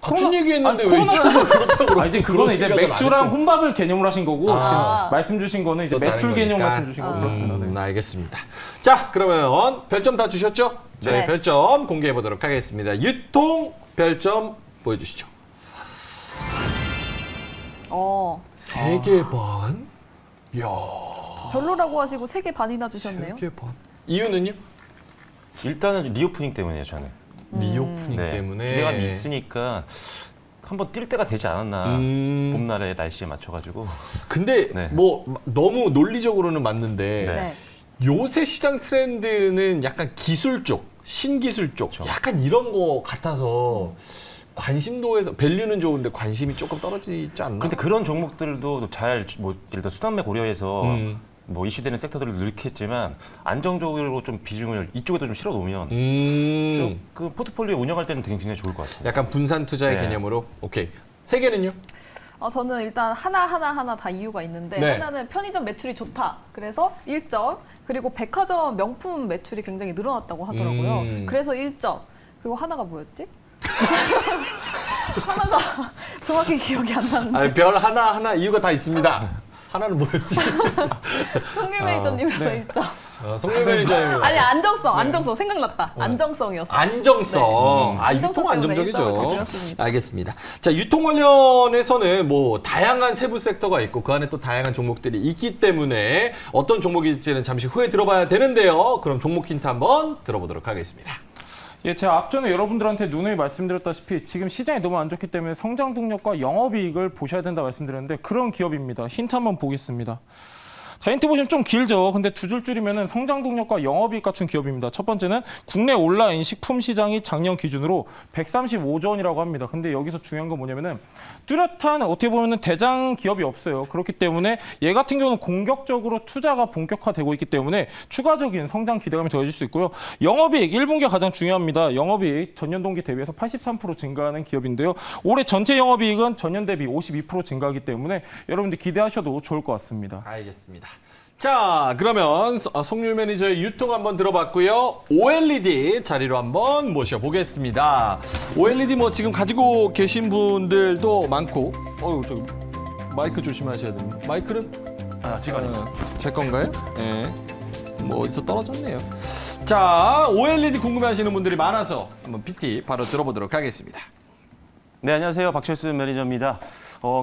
같은 얘기했는데 아니, 왜 코로나가- 이쪽은 그렇다고? 아, 이제 그거는 이제 생각은 안 맥주랑 했고. 혼밥을 개념으로 하신 거고 아. 지금 말씀 주신 거는 이제 또 다른 매출 개념 거니까. 말씀 주신 거고 그렇습니다. 네. 알겠습니다. 자, 그러면 별점 다 주셨죠? 네. 별점 공개해 보도록 하겠습니다. 유통 별점 보여주시죠. 3개 반? 이야, 별로라고 하시고 3개 반이나 주셨네요. 3개 반. 이유는요? 일단은 리오프닝 때문이에요, 저는. 리오프닝 네. 때문에. 기대감이 있으니까 한번 뛸 때가 되지 않았나. 봄날의 날씨에 맞춰가지고. 근데 네. 뭐 너무 논리적으로는 맞는데 네. 네. 요새 시장 트렌드는 약간 기술 쪽, 신기술 쪽, 그렇죠. 약간 이런 거 같아서 관심도에서 밸류는 좋은데 관심이 조금 떨어지지 않나? 근데 그런 종목들도 잘, 뭐, 예를 들어 수단맥 고려해서 뭐 이슈되는 섹터들을 넣겠지만 안정적으로 좀 비중을 이쪽에도 좀 실어 놓으면 그 포트폴리오 운영할 때는 되게 굉장히 좋을 것 같습니다. 약간 분산 투자의 네. 개념으로. 오케이. 세 개는요? 저는 일단 하나 다 이유가 있는데 네. 하나는 편의점 매출이 좋다. 그래서 1점. 그리고 백화점 명품 매출이 굉장히 늘어났다고 하더라고요. 그래서 1점. 그리고 하나가 뭐였지? 하나가 정확히 기억이 안 나는데. 아니, 별 하나 이유가 다 있습니다. 하나는 뭐였지? 송길 매니저님이라서 네. 1점. 송유 매니저님. 아니 안정성 생각났다. 안정성이었어. 안정성. 네. 아, 유통 안정성 때문에 일점을 더 안정적이죠. 드렸습니다. 알겠습니다. 자, 유통 관련해서는 뭐 다양한 세부 섹터가 있고 그 안에 또 다양한 종목들이 있기 때문에 어떤 종목일지는 잠시 후에 들어봐야 되는데요. 그럼 종목 힌트 한번 들어보도록 하겠습니다. 예, 제가 앞전에 여러분들한테 누누이 말씀드렸다시피 지금 시장이 너무 안 좋기 때문에 성장 동력과 영업이익을 보셔야 된다 말씀드렸는데 그런 기업입니다. 힌트 한번 보겠습니다. 자, 힌트 보시면 좀 길죠. 근데 두 줄 줄이면 성장 동력과 영업이익 갖춘 기업입니다. 첫 번째는 국내 온라인 식품 시장이 작년 기준으로 135조 원이라고 합니다. 근데 여기서 중요한 건 뭐냐면은 뚜렷한 어떻게 보면은 대장 기업이 없어요. 그렇기 때문에 얘 같은 경우는 공격적으로 투자가 본격화되고 있기 때문에 추가적인 성장 기대감이 더해질 수 있고요. 영업이익 1분기가 가장 중요합니다. 영업이익 전년 동기 대비해서 83% 증가하는 기업인데요. 올해 전체 영업이익은 전년 대비 52% 증가하기 때문에 여러분들 기대하셔도 좋을 것 같습니다. 알겠습니다. 자, 그러면 송률 매니저의 유통 한번 들어봤고요. OLED 자리로 한번 모셔보겠습니다. OLED 뭐 지금 가지고 계신 분들도 많고, 저기 마이크 조심하셔야 됩니다. 마이크는 제가 제 건가요? 네. 뭐 어디서 떨어졌네요. 자, OLED 궁금해하시는 분들이 많아서 한번 PT 바로 들어보도록 하겠습니다. 네, 안녕하세요. 박철순 매니저입니다.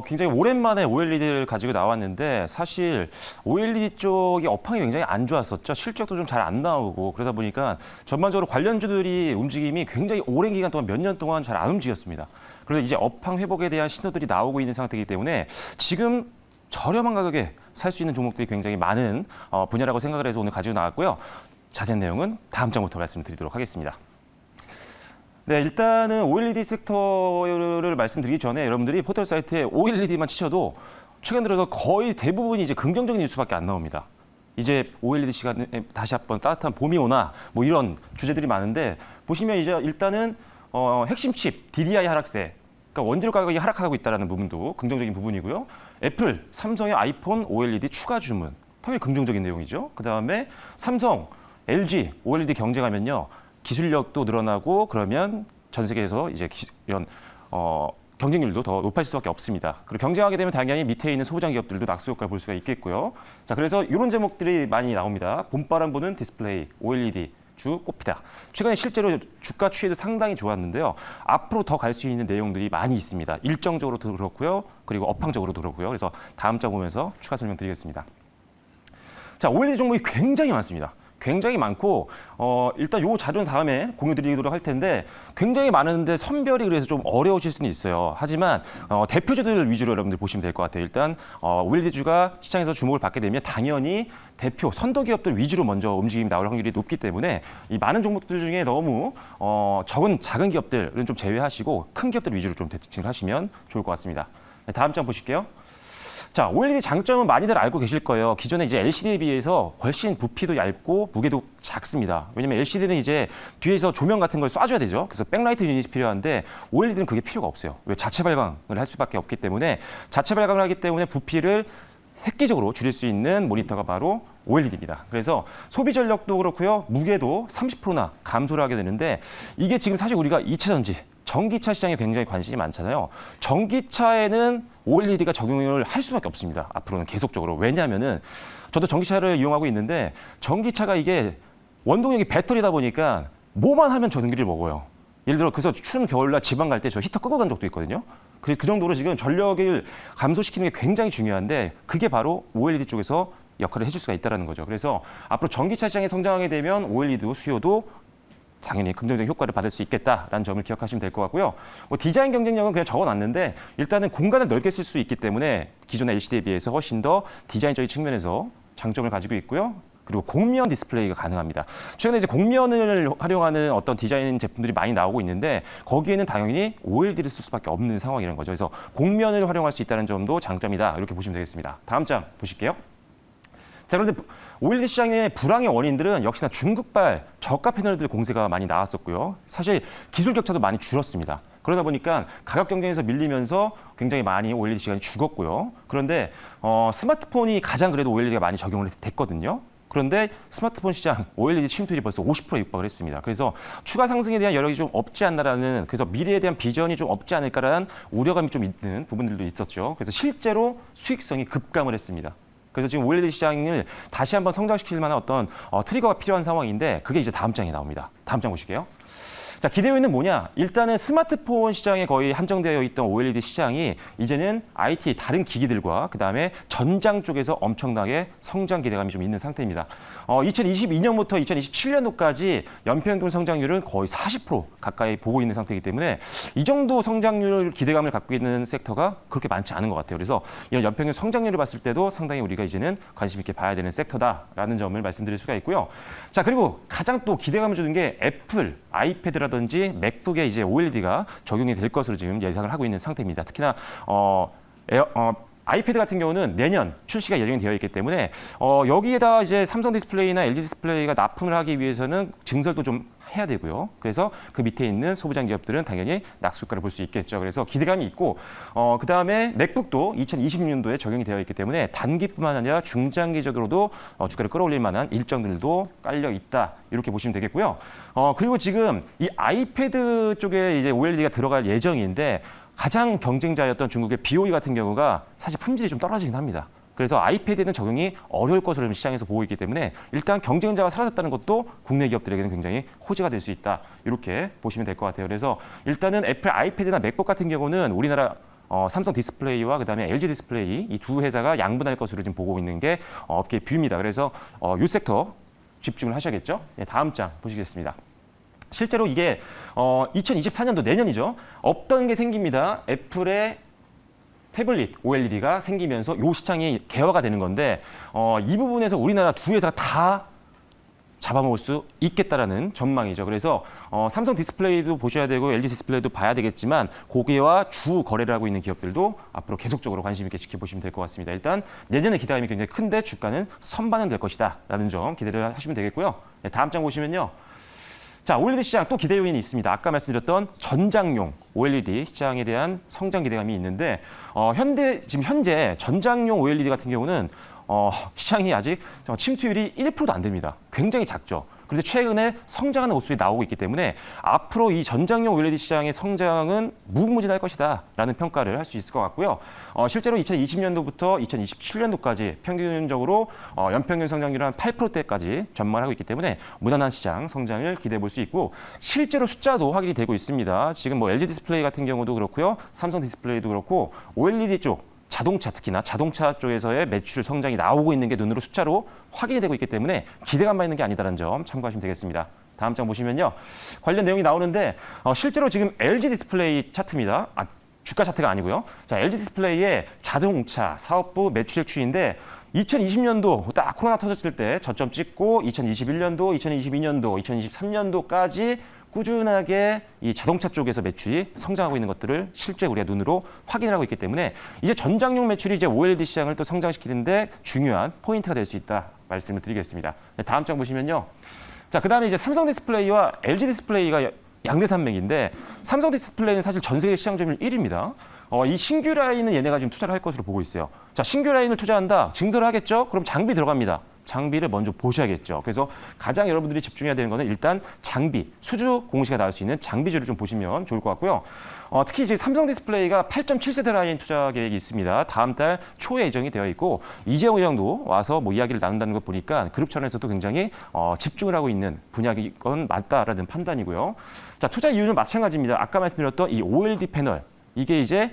굉장히 오랜만에 OLED를 가지고 나왔는데 사실 OLED 쪽이 업황이 굉장히 안 좋았었죠. 실적도 좀 잘 안 나오고 그러다 보니까 전반적으로 관련주들이 움직임이 굉장히 오랜 기간 동안 몇 년 동안 잘 안 움직였습니다. 그래서 이제 업황 회복에 대한 신호들이 나오고 있는 상태이기 때문에 지금 저렴한 가격에 살 수 있는 종목들이 굉장히 많은 분야라고 생각을 해서 오늘 가지고 나왔고요. 자세한 내용은 다음 장부터 말씀드리도록 하겠습니다. 네, 일단은 OLED 섹터를 말씀드리기 전에 여러분들이 포털 사이트에 OLED만 치셔도 최근 들어서 거의 대부분이 이제 긍정적인 뉴스밖에 안 나옵니다. 이제 OLED 시간에 다시 한번 따뜻한 봄이 오나 뭐 이런 주제들이 많은데 보시면 이제 일단은 핵심 칩 DDI 하락세, 그러니까 원재료 가격이 하락하고 있다는 부분도 긍정적인 부분이고요. 애플, 삼성의 아이폰 OLED 추가 주문, 당연히 긍정적인 내용이죠. 그 다음에 삼성, LG OLED 경쟁하면요. 기술력도 늘어나고 그러면 전 세계에서 이제 이런 경쟁률도 더 높아질 수밖에 없습니다. 그리고 경쟁하게 되면 당연히 밑에 있는 소부장 기업들도 낙수 효과를 볼 수가 있겠고요. 자, 그래서 이런 제목들이 많이 나옵니다. 봄바람 부는 디스플레이, OLED 주 꼽히다. 최근에 실제로 주가 추이도 상당히 좋았는데요. 앞으로 더 갈 수 있는 내용들이 많이 있습니다. 일정적으로도 그렇고요. 그리고 업황적으로도 그렇고요. 그래서 다음 장 보면서 추가 설명드리겠습니다. 자, OLED 종목이 굉장히 많습니다. 굉장히 많고 일단 요 자료는 다음에 공유드리도록 할 텐데 굉장히 많은데 선별이 그래서 좀 어려우실 수는 있어요. 하지만 대표주들 위주로 여러분들 보시면 될 것 같아요. 일단 OLED주가 시장에서 주목을 받게 되면 당연히 대표 선도 기업들 위주로 먼저 움직임이 나올 확률이 높기 때문에 이 많은 종목들 중에 너무 적은 작은 기업들은 좀 제외하시고 큰 기업들 위주로 좀 대칭을 하시면 좋을 것 같습니다. 네, 다음 장 보실게요. 자, OLED 장점은 많이들 알고 계실 거예요. 기존에 이제 LCD에 비해서 훨씬 부피도 얇고 무게도 작습니다. 왜냐면 LCD는 이제 뒤에서 조명 같은 걸 쏴줘야 되죠. 그래서 백라이트 유닛이 필요한데 OLED는 그게 필요가 없어요. 왜? 자체 발광을 할 수밖에 없기 때문에 자체 발광을 하기 때문에 부피를 획기적으로 줄일 수 있는 모니터가 바로 OLED입니다. 그래서 소비 전력도 그렇고요. 무게도 30%나 감소를 하게 되는데 이게 지금 사실 우리가 2차 전지, 전기차 시장에 굉장히 관심이 많잖아요. 전기차에는 OLED가 적용을 할 수밖에 없습니다. 앞으로는 계속적으로. 왜냐하면은 저도 전기차를 이용하고 있는데 전기차가 이게 원동력이 배터리다 보니까 뭐만 하면 전기를 먹어요. 예를 들어 그래서 추운 겨울날 지방 갈 때 저 히터 끄고 간 적도 있거든요. 그래서 그 정도로 지금 전력을 감소시키는 게 굉장히 중요한데 그게 바로 OLED 쪽에서 역할을 해줄 수가 있다는 거죠. 그래서 앞으로 전기차 시장이 성장하게 되면 OLED 수요도 당연히 긍정적인 효과를 받을 수 있겠다라는 점을 기억하시면 될 것 같고요. 뭐 디자인 경쟁력은 그냥 적어놨는데 일단은 공간을 넓게 쓸 수 있기 때문에 기존의 LCD에 비해서 훨씬 더 디자인적인 측면에서 장점을 가지고 있고요. 그리고 곡면 디스플레이가 가능합니다. 최근에 이제 곡면을 활용하는 어떤 디자인 제품들이 많이 나오고 있는데 거기에는 당연히 OLED를 쓸 수밖에 없는 상황이라는 거죠. 그래서 곡면을 활용할 수 있다는 점도 장점이다. 이렇게 보시면 되겠습니다. 다음 장 보실게요. 자, 그런데 OLED 시장의 불황의 원인들은 역시나 중국발 저가 패널들 공세가 많이 나왔었고요. 사실 기술 격차도 많이 줄었습니다. 그러다 보니까 가격 경쟁에서 밀리면서 굉장히 많이 OLED 시장이 죽었고요. 그런데 스마트폰이 가장 그래도 OLED가 많이 적용을 됐거든요. 그런데 스마트폰 시장 OLED 침투율이 벌써 50%에 육박을 했습니다. 그래서 추가 상승에 대한 여력이 좀 없지 않나라는, 그래서 미래에 대한 비전이 좀 없지 않을까라는 우려감이 좀 있는 부분들도 있었죠. 그래서 실제로 수익성이 급감을 했습니다. 그래서 지금 OLED 시장을 다시 한번 성장시킬 만한 어떤 트리거가 필요한 상황인데, 그게 이제 다음 장에 나옵니다. 다음 장 보실게요. 자, 기대 요인은 뭐냐? 일단은 스마트폰 시장에 거의 한정되어 있던 OLED 시장이 이제는 IT 다른 기기들과 그다음에 전장 쪽에서 엄청나게 성장 기대감이 좀 있는 상태입니다. 2022년부터 2027년도까지 연평균 성장률은 거의 40% 가까이 보고 있는 상태이기 때문에 이 정도 성장률 기대감을 갖고 있는 섹터가 그렇게 많지 않은 것 같아요. 그래서 이런 연평균 성장률을 봤을 때도 상당히 우리가 이제는 관심 있게 봐야 되는 섹터다라는 점을 말씀드릴 수가 있고요. 자, 그리고 가장 또 기대감을 주는 게 애플, 아이패드라든지 맥북에 이제 OLED가 적용이 될 것으로 지금 예상을 하고 있는 상태입니다. 특히나 아이패드 같은 경우는 내년 출시가 예정이 되어 있기 때문에 여기에다 이제 삼성 디스플레이나 LG 디스플레이가 납품을 하기 위해서는 증설도 좀 해야 되고요. 그래서 그 밑에 있는 소부장 기업들은 당연히 낙수효과를 볼 수 있겠죠. 그래서 기대감이 있고 그다음에 맥북도 2020년도에 적용이 되어 있기 때문에 단기뿐만 아니라 중장기적으로도 주가를 끌어올릴 만한 일정들도 깔려 있다. 이렇게 보시면 되겠고요. 그리고 지금 이 아이패드 쪽에 이제 OLED가 들어갈 예정인데 가장 경쟁자였던 중국의 BOE 같은 경우가 사실 품질이 좀 떨어지긴 합니다. 그래서 아이패드에는 적용이 어려울 것으로 시장에서 보고 있기 때문에 일단 경쟁자가 사라졌다는 것도 국내 기업들에게는 굉장히 호재가 될 수 있다. 이렇게 보시면 될 것 같아요. 그래서 일단은 애플 아이패드나 맥북 같은 경우는 우리나라 삼성 디스플레이와 그다음에 LG 디스플레이 이 두 회사가 양분할 것으로 지금 보고 있는 게 업계의 뷰입니다. 그래서 이 섹터 집중을 하셔야겠죠. 네, 다음 장 보시겠습니다. 실제로 이게 2024년도 내년이죠. 없던 게 생깁니다. 애플의 태블릿 OLED가 생기면서 이 시장이 개화가 되는 건데 이 부분에서 우리나라 두 회사가 다 잡아먹을 수 있겠다라는 전망이죠. 그래서 삼성 디스플레이도 보셔야 되고 LG 디스플레이도 봐야 되겠지만 고개와 주 거래를 하고 있는 기업들도 앞으로 계속적으로 관심 있게 지켜보시면 될 것 같습니다. 일단 내년에 기대감이 굉장히 큰데 주가는 선반영될 것이다 라는 점 기대를 하시면 되겠고요. 네, 다음 장 보시면요. 자, OLED 시장 또 기대 요인이 있습니다. 아까 말씀드렸던 전장용 OLED 시장에 대한 성장 기대감이 있는데 지금 현재 전장용 OLED 같은 경우는 시장이 아직 침투율이 1%도 안 됩니다. 굉장히 작죠. 그런데 최근에 성장하는 모습이 나오고 있기 때문에 앞으로 이 전장용 OLED 시장의 성장은 무궁무진할 것이다 라는 평가를 할 수 있을 것 같고요. 실제로 2020년도부터 2027년도까지 평균적으로 연평균 성장률 한 8%대까지 전망하고 있기 때문에 무난한 시장 성장을 기대해 볼 수 있고 실제로 숫자도 확인이 되고 있습니다. 지금 뭐 LG 디스플레이 같은 경우도 그렇고요. 삼성 디스플레이도 그렇고 OLED 쪽 자동차, 특히나 자동차 쪽에서의 매출 성장이 나오고 있는 게 눈으로 숫자로 확인이 되고 있기 때문에 기대감만 있는 게 아니다라는 점 참고하시면 되겠습니다. 다음 장 보시면요. 관련 내용이 나오는데 실제로 지금 LG 디스플레이 차트입니다. 주가 차트가 아니고요. 자, LG 디스플레이의 자동차 사업부 매출액 추이인데 2020년도 딱 코로나 터졌을 때 저점 찍고 2021년도, 2022년도, 2023년도까지 꾸준하게 이 자동차 쪽에서 매출이 성장하고 있는 것들을 실제 우리가 눈으로 확인을 하고 있기 때문에 이제 전장용 매출이 이제 OLED 시장을 또 성장시키는데 중요한 포인트가 될 수 있다 말씀을 드리겠습니다. 네, 다음 장 보시면요. 자, 그다음에 이제 삼성 디스플레이와 LG 디스플레이가 양대 산맥인데 삼성 디스플레이는 사실 전 세계 시장 점유율 1위입니다. 이 신규 라인은 얘네가 지금 투자를 할 것으로 보고 있어요. 자, 신규 라인을 투자한다. 증설을 하겠죠? 그럼 장비 들어갑니다. 장비를 먼저 보셔야겠죠. 그래서 가장 여러분들이 집중해야 되는 거는 일단 장비, 수주 공시가 나올 수 있는 장비주를 좀 보시면 좋을 것 같고요. 특히 이제 삼성 디스플레이가 8.7세대 라인 투자 계획이 있습니다. 다음 달 초에 예정이 되어 있고 이재용 의장도 와서 뭐 이야기를 나눈다는 것 보니까 그룹 차원에서도 굉장히 집중을 하고 있는 분야건 맞다라는 판단이고요. 자, 투자 이유는 마찬가지입니다. 아까 말씀드렸던 이 OLED 패널. 이게 이제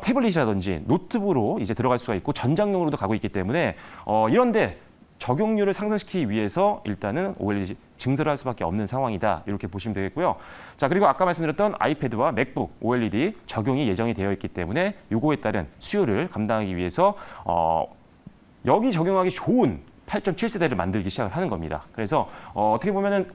태블릿이라든지 노트북으로 이제 들어갈 수가 있고 전장용으로도 가고 있기 때문에 이런데 적용률을 상승시키기 위해서 일단은 OLED 증설을 할 수밖에 없는 상황이다. 이렇게 보시면 되겠고요. 자, 그리고 아까 말씀드렸던 아이패드와 맥북 OLED 적용이 예정이 되어 있기 때문에 요거에 따른 수요를 감당하기 위해서 여기 적용하기 좋은 8.7세대를 만들기 시작을 하는 겁니다. 그래서 어떻게 보면은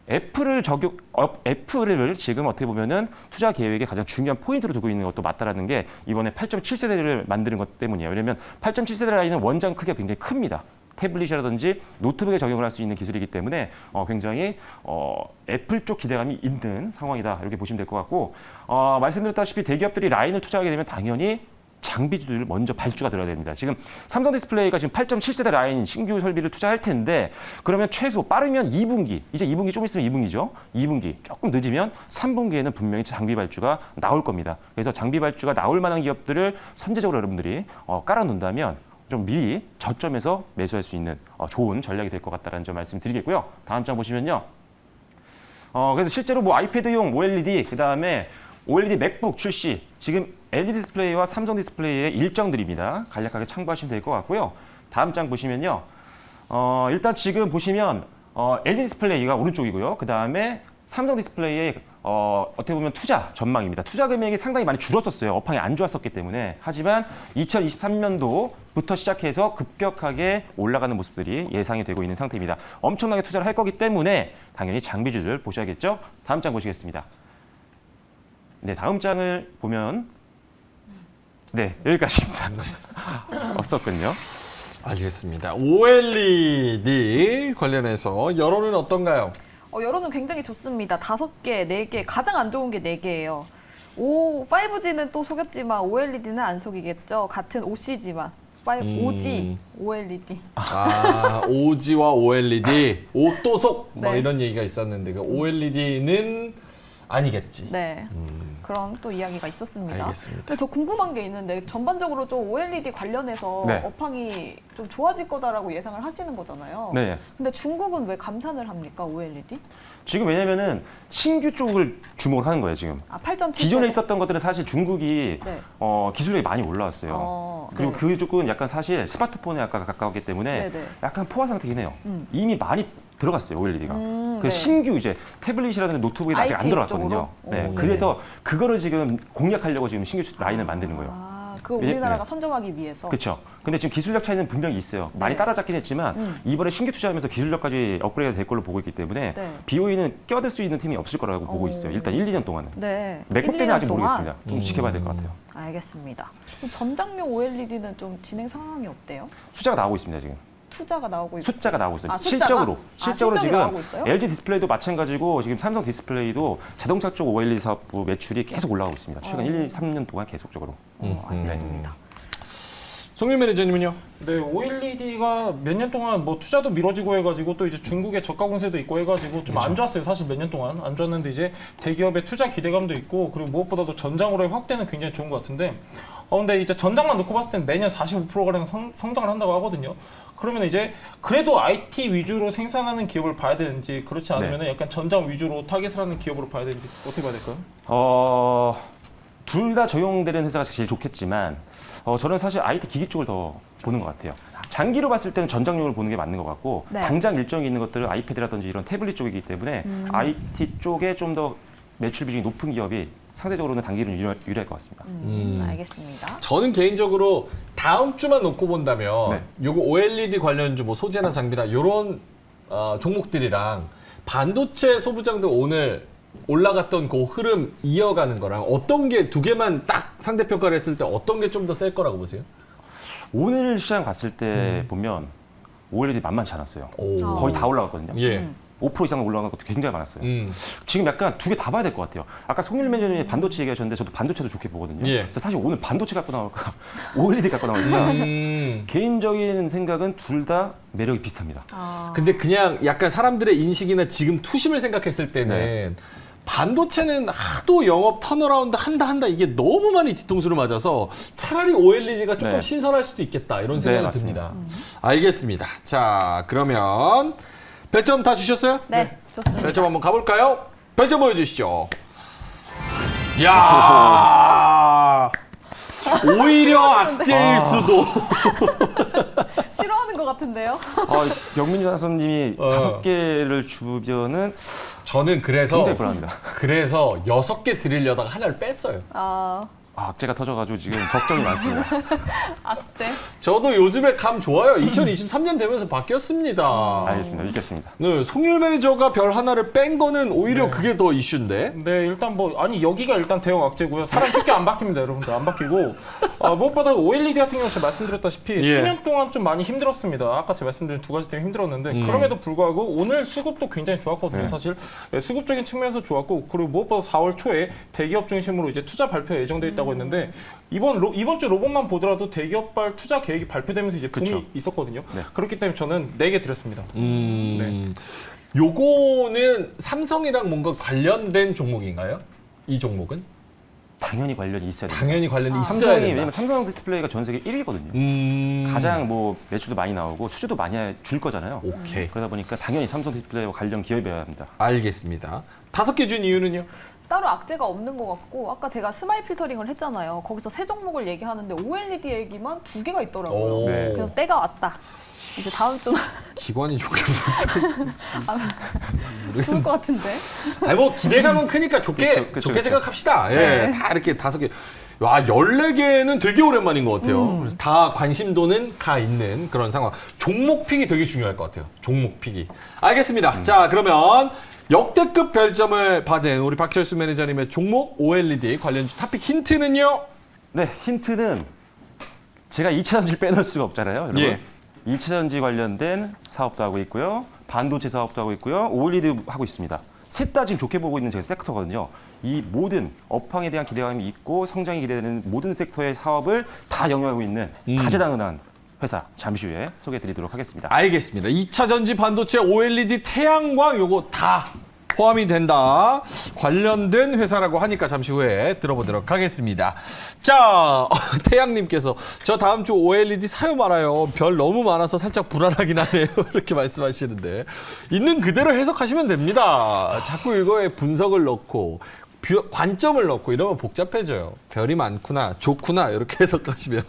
애플을 지금 어떻게 보면은 투자 계획에 가장 중요한 포인트로 두고 있는 것도 맞다라는 게 이번에 8.7세대를 만드는 것 때문이에요. 왜냐하면 8.7세대 라인은 원장 크기가 굉장히 큽니다. 태블릿이라든지 노트북에 적용을 할 수 있는 기술이기 때문에 굉장히 애플 쪽 기대감이 있는 상황이다 이렇게 보시면 될 것 같고 말씀드렸다시피 대기업들이 라인을 투자하게 되면 당연히 장비주들 먼저 발주가 들어야 됩니다. 지금 삼성 디스플레이가 지금 8.7세대 라인 신규 설비를 투자할 텐데 그러면 최소 빠르면 2분기, 이제 2분기 좀 있으면 2분기죠. 2분기 조금 늦으면 3분기에는 분명히 장비 발주가 나올 겁니다. 그래서 장비 발주가 나올 만한 기업들을 선제적으로 여러분들이 깔아놓는다면 좀 미리 저점에서 매수할 수 있는 좋은 전략이 될 것 같다는 점 말씀드리겠고요. 다음 장 보시면요. 그래서 실제로 뭐 아이패드용 OLED, 그 다음에 OLED 맥북 출시, 지금 LG 디스플레이와 삼성 디스플레이의 일정들입니다. 간략하게 참고하시면 될 것 같고요. 다음 장 보시면요. 일단 지금 보시면 LG 디스플레이가 오른쪽이고요. 그 다음에 삼성 디스플레이의 어떻게 보면 투자 전망입니다. 투자 금액이 상당히 많이 줄었었어요. 업황이 안 좋았었기 때문에. 하지만 2023년도부터 시작해서 급격하게 올라가는 모습들이 예상이 되고 있는 상태입니다. 엄청나게 투자를 할 거기 때문에 당연히 장비주들 보셔야겠죠. 다음 장 보시겠습니다. 네, 다음 장을 보면 네, 여기까지입니다. 없었군요. 알겠습니다. OLED 관련해서 여론은 어떤가요? 여론은 굉장히 좋습니다. 5개, 4개, 가장 안 좋은 게 4개예요. 5G는 또 속였지만 OLED는 안 속이겠죠. 같은 OC지만. 5G, OLED. OG와 OLED, 오또속 막 네. 이런 얘기가 있었는데 그 OLED는 아니겠지. 네. 그런 또 이야기가 있었습니다. 알겠습니다. 근데 저 궁금한 게 있는데 전반적으로 좀 OLED 관련해서 네. 업황이 좀 좋아질 거다라고 예상을 하시는 거잖아요. 네. 근데 중국은 왜 감산을 합니까, OLED? 지금 왜냐면은 신규 쪽을 주목을 하는 거예요, 지금. 8.7. 기존에 있었던 것들은 사실 중국이 네. 기술력이 많이 올라왔어요. 그리고 네. 그쪽은 약간 사실 스마트폰에 약간 가까웠기 때문에 네네. 약간 포화 상태긴 해요. 음. 이미 많이 들어갔어요, OLED가. 그 네. 신규 이제 태블릿이라든지 노트북에 아직 안 IT 들어갔거든요. 쪽으로? 네. 오. 그래서 그거를 지금 공략하려고 지금 신규 라인을 만드는 거예요. 그 네. 우리나라가 선점하기 위해서. 그렇죠. 근데 지금 기술력 차이는 분명히 있어요. 많이 네. 따라잡긴 했지만 이번에 신규 투자하면서 기술력까지 업그레이드 될 걸로 보고 있기 때문에 네. BOE는 껴들 수 있는 팀이 없을 거라고 보고 있어요. 일단 1, 2년 동안은. 네. 맥북 1, 때는 2년 아직 동안? 모르겠습니다. 좀 지켜봐야 될 것 같아요. 알겠습니다. 그럼 전장용 OLED는 좀 진행 상황이 어때요? 숫자가 나오고 있습니다, 지금. 투자가 나오고 있고. 숫자가 나오고 있어요. 숫자가? 실적으로 실적이 지금 나오고 있어요? LG 디스플레이도 마찬가지고 지금 삼성 디스플레이도 자동차 쪽 OLED 사업부 매출이 계속 올라가고 있습니다. 최근 1, 3년 동안 계속적으로. 알겠습니다. 송윤 매니저님은요? 네, OLED가 몇 년 동안 뭐 투자도 미뤄지고 해가지고 또 이제 중국의 저가 공세도 있고 해가지고 좀 안 좋았어요. 사실 몇 년 동안 안 좋았는데 이제 대기업의 투자 기대감도 있고 그리고 무엇보다도 전장으로의 확대는 굉장히 좋은 것 같은데 근데 이제 전장만 놓고 봤을 때는 매년 45%가량 성장을 한다고 하거든요. 그러면 이제 그래도 IT 위주로 생산하는 기업을 봐야 되는지 그렇지 않으면 약간 전장 위주로 타겟을 하는 기업으로 봐야 되는지 어떻게 봐야 될까요? 둘 다 적용되는 회사가 제일 좋겠지만 저는 사실 IT 기기 쪽을 더 보는 것 같아요. 장기로 봤을 때는 전장용을 보는 게 맞는 것 같고 네. 당장 일정이 있는 것들은 아이패드라든지 이런 태블릿 쪽이기 때문에 IT 쪽에 좀 더 매출 비중이 높은 기업이 상대적으로는 단기는 유리할 것 같습니다. 알겠습니다. 저는 개인적으로 다음 주만 놓고 본다면 네. 요거 OLED 관련주 뭐 소재나 장비나 요런 종목들이랑 반도체 소부장들 오늘 올라갔던 그 흐름 이어가는 거랑 어떤 게 두 개만 딱 상대평가를 했을 때 어떤 게 좀 더 셀 거라고 보세요? 오늘 시장 갔을 때 보면 OLED 만만치 않았어요. 오. 거의 다 올라갔거든요. 예. 5% 이상 올라간 것도 굉장히 많았어요. 음. 지금 약간 두 개 다 봐야 될 것 같아요. 아까 송일 매니저님이 반도체 얘기하셨는데 저도 반도체도 좋게 보거든요. 예. 그래서 사실 오늘 반도체 갖고 나올까, OLED 갖고 나올까. 개인적인 생각은 둘 다 매력이 비슷합니다. 근데 그냥 약간 사람들의 인식이나 지금 투심을 생각했을 때는 반도체는 하도 영업 턴어라운드 한다 이게 너무 많이 뒤통수를 맞아서 차라리 OLED가 조금 네. 신선할 수도 있겠다 이런 생각이 맞습니다. 듭니다. 알겠습니다. 자 그러면 별점 다 주셨어요? 네, 좋습니다. 별점 한번 가볼까요? 별점 보여주시죠. 야 오히려 악재일 수도. 싫어하는 것 같은데요? 영민이 나선님이 5개를 주면은 저는 그래서 굉장히 불안합니다. 그래서 6개 드리려다가 하나를 뺐어요. 악재가 터져가지고 지금 걱정이 많습니다. 악재. 저도 요즘에 감 좋아요. 2023년 되면서 바뀌었습니다. 알겠습니다. 믿겠습니다. 네, 송율 매니저가 별 하나를 뺀 거는 오히려 네. 그게 더 이슈인데. 네, 일단 여기가 일단 대형 악재고요. 사람 쉽게 안 바뀝니다, 여러분들. 안 바뀌고. 무엇보다 OLED 같은 경우는 제가 말씀드렸다시피 예. 수년 동안 좀 많이 힘들었습니다. 아까 제가 말씀드린 두 가지 때문에 힘들었는데 그럼에도 불구하고 오늘 수급도 굉장히 좋았거든요, 네. 사실. 네, 수급적인 측면에서 좋았고 그리고 무엇보다 4월 초에 대기업 중심으로 이제 투자 발표 예정돼 있다고 했는데 이번 주 로봇만 보더라도 대기업발 투자 계획이 발표되면서 이제 붐이 그쵸. 있었거든요. 네. 그렇기 때문에 저는 4개 드렸습니다. 요거는 삼성이랑 뭔가 관련된 종목인가요? 이 종목은? 당연히 관련이 있어야 됩니다. 당연히 관련이 있어야 삼성이 된다. 왜냐면 삼성 디스플레이가 전 세계 1위거든요. 가장 뭐 매출도 많이 나오고 수주도 많이 줄 거잖아요. 오케이. 그러다 보니까 당연히 삼성 디스플레이와 관련 기업이어야 합니다. 알겠습니다. 5개 준 이유는요? 따로 악재가 없는 것 같고 아까 제가 스마일 필터링을 했잖아요. 거기서 세 종목을 얘기하는데 OLED 얘기만 2개가 있더라고요. 오. 네. 그래서 때가 왔다. 이제 다음 주는 기관이 좋게. 좋을 것 같은데. 아니 뭐 기대감은 크니까 좋게 그쵸, 좋게 그쵸. 생각합시다. 예, 네. 다 이렇게 5개. 와, 14개는 되게 오랜만인 것 같아요. 그래서 다 관심도는 가 있는 그런 상황. 종목 픽이 되게 중요할 것 같아요. 종목 픽이. 알겠습니다. 자, 그러면 역대급 별점을 받은 우리 박철수 매니저님의 종목 OLED 관련주 탑픽 힌트는요? 네, 힌트는 제가 2차전지 빼놓을 수가 없잖아요. 여러분. 예. 2차전지 관련된 사업도 하고 있고요. 반도체 사업도 하고 있고요. OLED 하고 있습니다. 셋 다 지금 좋게 보고 있는 제 섹터거든요. 이 모든 업황에 대한 기대감이 있고 성장이 기대되는 모든 섹터의 사업을 다 영위하고 있는 다재다능한 회사 잠시 후에 소개해드리도록 하겠습니다. 알겠습니다. 2차 전지 반도체 OLED 태양광 요거 다 포함이 된다. 관련된 회사라고 하니까 잠시 후에 들어보도록 하겠습니다. 자, 태양님께서 저 다음 주 OLED 사요 말아요. 별 너무 많아서 살짝 불안하긴 하네요. 이렇게 말씀하시는데 있는 그대로 해석하시면 됩니다. 자꾸 이거에 분석을 넣고 관점을 넣고 이러면 복잡해져요. 별이 많구나, 좋구나 이렇게 해석하시면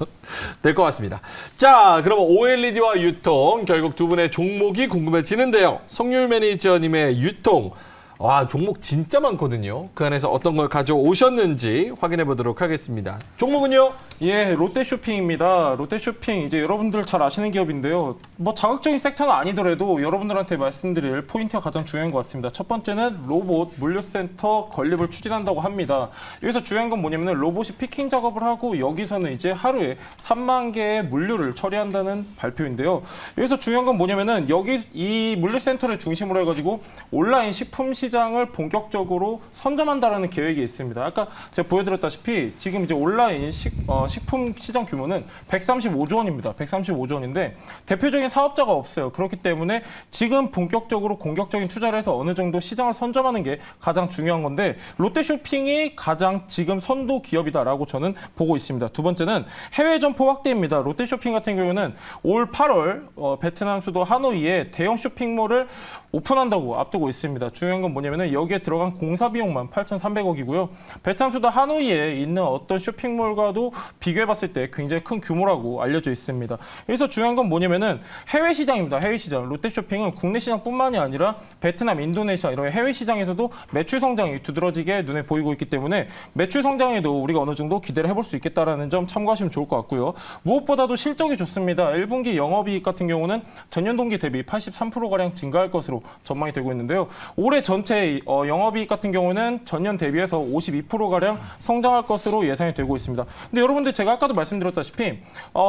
될 것 같습니다. 자, 그러면 OLED와 유통 결국 두 분의 종목이 궁금해지는데요. 송율 매니저님의 유통 와, 종목 진짜 많거든요. 그 안에서 어떤 걸 가져오셨는지 확인해 보도록 하겠습니다. 종목은요? 예, 롯데쇼핑입니다. 롯데쇼핑 이제 여러분들 잘 아시는 기업인데요. 뭐 자극적인 섹터는 아니더라도 여러분들한테 말씀드릴 포인트가 가장 중요한 것 같습니다. 첫 번째는 로봇 물류센터 건립을 추진한다고 합니다. 여기서 중요한 건 뭐냐면 로봇이 피킹 작업을 하고 여기서는 이제 하루에 3만 개의 물류를 처리한다는 발표인데요. 여기서 중요한 건 뭐냐면은 여기 이 물류센터를 중심으로 해가지고 온라인 식품 시장을 본격적으로 선점한다라는 계획이 있습니다. 아까 제가 보여드렸다시피 지금 이제 온라인 식품 시장 규모는 135조 원입니다. 135조 원인데 대표적인 사업자가 없어요. 그렇기 때문에 지금 본격적으로 공격적인 투자를 해서 어느 정도 시장을 선점하는 게 가장 중요한 건데 롯데쇼핑이 가장 지금 선도 기업이다라고 저는 보고 있습니다. 두 번째는 해외 점포 확대입니다. 롯데쇼핑 같은 경우는 올 8월 베트남 수도 하노이에 대형 쇼핑몰을 오픈한다고 앞두고 있습니다. 중요한 건 뭐냐면은 여기에 들어간 공사 비용만 8,300억이고요. 베트남 수도 하노이에 있는 어떤 쇼핑몰과도 비교해봤을 때 굉장히 큰 규모라고 알려져 있습니다. 여기서 중요한 건 뭐냐면은 해외 시장입니다. 해외 시장. 롯데쇼핑은 국내 시장뿐만이 아니라 베트남, 인도네시아 이런 해외 시장에서도 매출 성장이 두드러지게 눈에 보이고 있기 때문에 매출 성장에도 우리가 어느 정도 기대를 해볼 수 있겠다라는 점 참고하시면 좋을 것 같고요. 무엇보다도 실적이 좋습니다. 1분기 영업이익 같은 경우는 전년 동기 대비 83%가량 증가할 것으로 전망이 되고 있는데요. 올해 전체 영업이익 같은 경우는 전년 대비해서 52%가량 성장할 것으로 예상이 되고 있습니다. 근데 여러분들 제가 아까도 말씀드렸다시피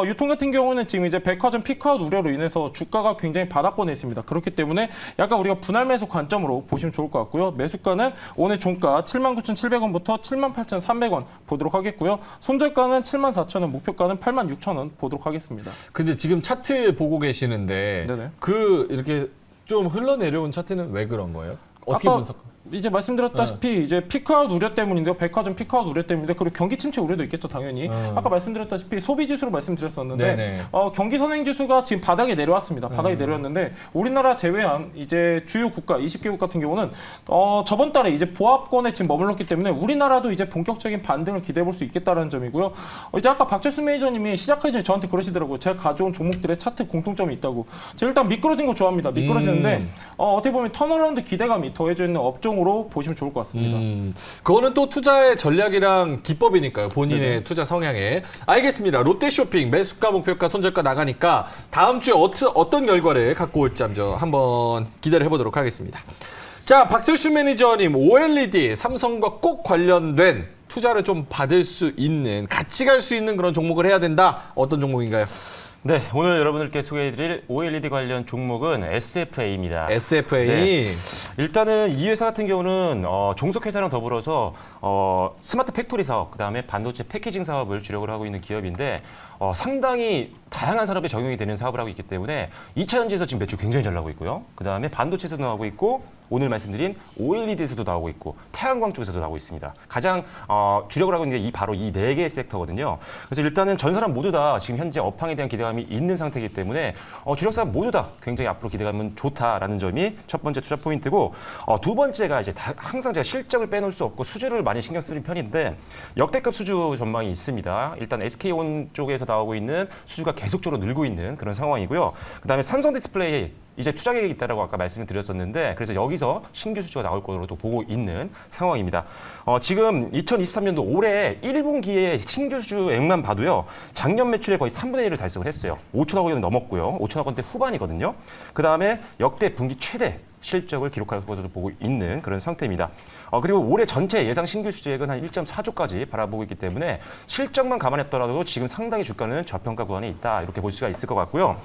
유통 같은 경우는 지금 이제 백화점 피크아웃 우려로 인해서 주가가 굉장히 바닥권에 있습니다. 그렇기 때문에 약간 우리가 분할 매수 관점으로 보시면 좋을 것 같고요. 매수가는 오늘 종가 79,700원부터 78,300원 보도록 하겠고요. 손절가는 74,000원, 목표가는 86,000원 보도록 하겠습니다. 근데 지금 차트 보고 계시는데 네네. 그 이렇게 좀 흘러내려온 차트는 왜 그런 거예요? 어떻게 아까 분석? 이제 말씀드렸다시피 이제 피크아웃 우려 때문인데요. 백화점 피크아웃 우려 때문인데 그리고 경기 침체 우려도 있겠죠, 당연히. 아까 말씀드렸다시피 소비 지수로 말씀드렸었는데 네네. 경기 선행 지수가 지금 바닥에 내려왔습니다. 바닥에 내려왔는데 우리나라 제외한 이제 주요 국가 20개국 같은 경우는 저번 달에 이제 보합권에 지금 머물렀기 때문에 우리나라도 이제 본격적인 반등을 기대해 볼 수 있겠다라는 점이고요. 이제 아까 박철수 매니저님이 시작하기 전에 저한테 그러시더라고요. 제가 가져온 종목들의 차트 공통점이 있다고. 제가 일단 미끄러진 거 좋아합니다. 미끄러지는데 어떻게 보면 턴어라운드 기대감이 더해져 있는 업종 과정으로 보시면 좋을 것 같습니다. 그거는 또 투자의 전략이랑 기법이니까요. 본인의 네네. 투자 성향에. 알겠습니다. 롯데쇼핑 매수가, 목표가, 손절가 나가니까 다음 주에 어떤 결과를 갖고 올지 한번 기대를 해보도록 하겠습니다. 자, 박철수 매니저님, OLED 삼성과 꼭 관련된 투자를 좀 받을 수 있는, 같이 갈 수 있는 그런 종목을 해야 된다. 어떤 종목인가요? 네, 오늘 여러분들께 소개해드릴 OLED 관련 종목은 SFA입니다. SFA. 네. 일단은 이 회사 같은 경우는 종속회사랑 더불어서 스마트 팩토리 사업, 그다음에 반도체 패키징 사업을 주력을 하고 있는 기업인데 상당히 다양한 산업에 적용이 되는 사업을 하고 있기 때문에 2차 전지에서 지금 매출 굉장히 잘 나오고 있고요. 그다음에 반도체에서도 나오고 있고 오늘 말씀드린 OLED에서도 나오고 있고 태양광 쪽에서도 나오고 있습니다. 가장 주력을 하고 있는 게 바로 이 4개의 섹터거든요. 그래서 일단은 전 사람 모두 다 지금 현재 업황에 대한 기대감이 있는 상태이기 때문에 주력 사업 모두 다 굉장히 앞으로 기대감은 좋다라는 점이 첫 번째 투자 포인트고 두 번째가 이제 항상 제가 실적을 빼놓을 수 없고 수주를 많이 신경 쓰는 편인데 역대급 수주 전망이 있습니다. 일단 SK온 쪽에서 나오고 있는 수주가 계속적으로 늘고 있는 그런 상황이고요. 그다음에 삼성 디스플레이 이제 투자 계획이 있다라고 아까 말씀을 드렸었는데 그래서 여기서 신규 수주가 나올 거로도 보고 있는 상황입니다. 지금 2023년도 올해 1분기에 신규 수주액만 봐도요. 작년 매출의 거의 3분의 1을 달성을 했어요. 5천억 원이 넘었고요. 5천억 원대 후반이거든요. 그다음에 역대 분기 최대 실적을 기록할 것으로 보고 있는 그런 상태입니다. 그리고 올해 전체 예상 신규 수주액은 한 1.4조까지 바라보고 있기 때문에 실적만 감안했더라도 지금 상당히 주가는 저평가 구간에 있다 이렇게 볼 수가 있을 것 같고요.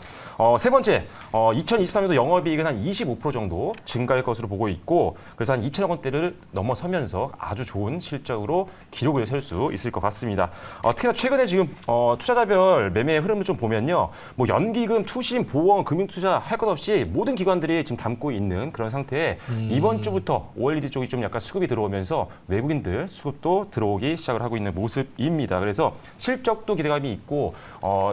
세 번째, 2023년도 영업이익은 한 25% 정도 증가할 것으로 보고 있고 그래서 한 2천억 원대를 넘어서면서 아주 좋은 실적으로 기록을 세울 수 있을 것 같습니다. 특히나 최근에 지금 투자자별 매매의 흐름을 좀 보면요. 뭐 연기금, 투신, 보험, 금융투자 할 것 없이 모든 기관들이 지금 담고 있는 그런 상태에 이번 주부터 OLED 쪽이 좀 약간 수급이 들어오면서 외국인들 수급도 들어오기 시작을 하고 있는 모습입니다. 그래서 실적도 기대감이 있고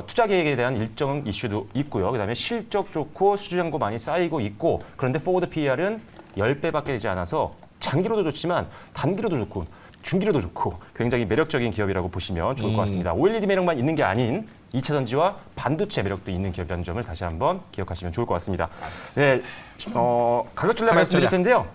투자 계획에 대한 일정 이슈도 있고요. 그다음에 실적 좋고 수주 잔고 많이 쌓이고 있고 그런데 포워드 PER은 10배밖에 되지 않아서 장기로도 좋지만 단기로도 좋고 중기로도 좋고 굉장히 매력적인 기업이라고 보시면 좋을 것 같습니다. OLED 매력만 있는 게 아닌 2차 전지와 반도체 매력도 있는 기업이라는 점을 다시 한번 기억하시면 좋을 것 같습니다. 네, 가격 전략 말씀드릴 텐데요.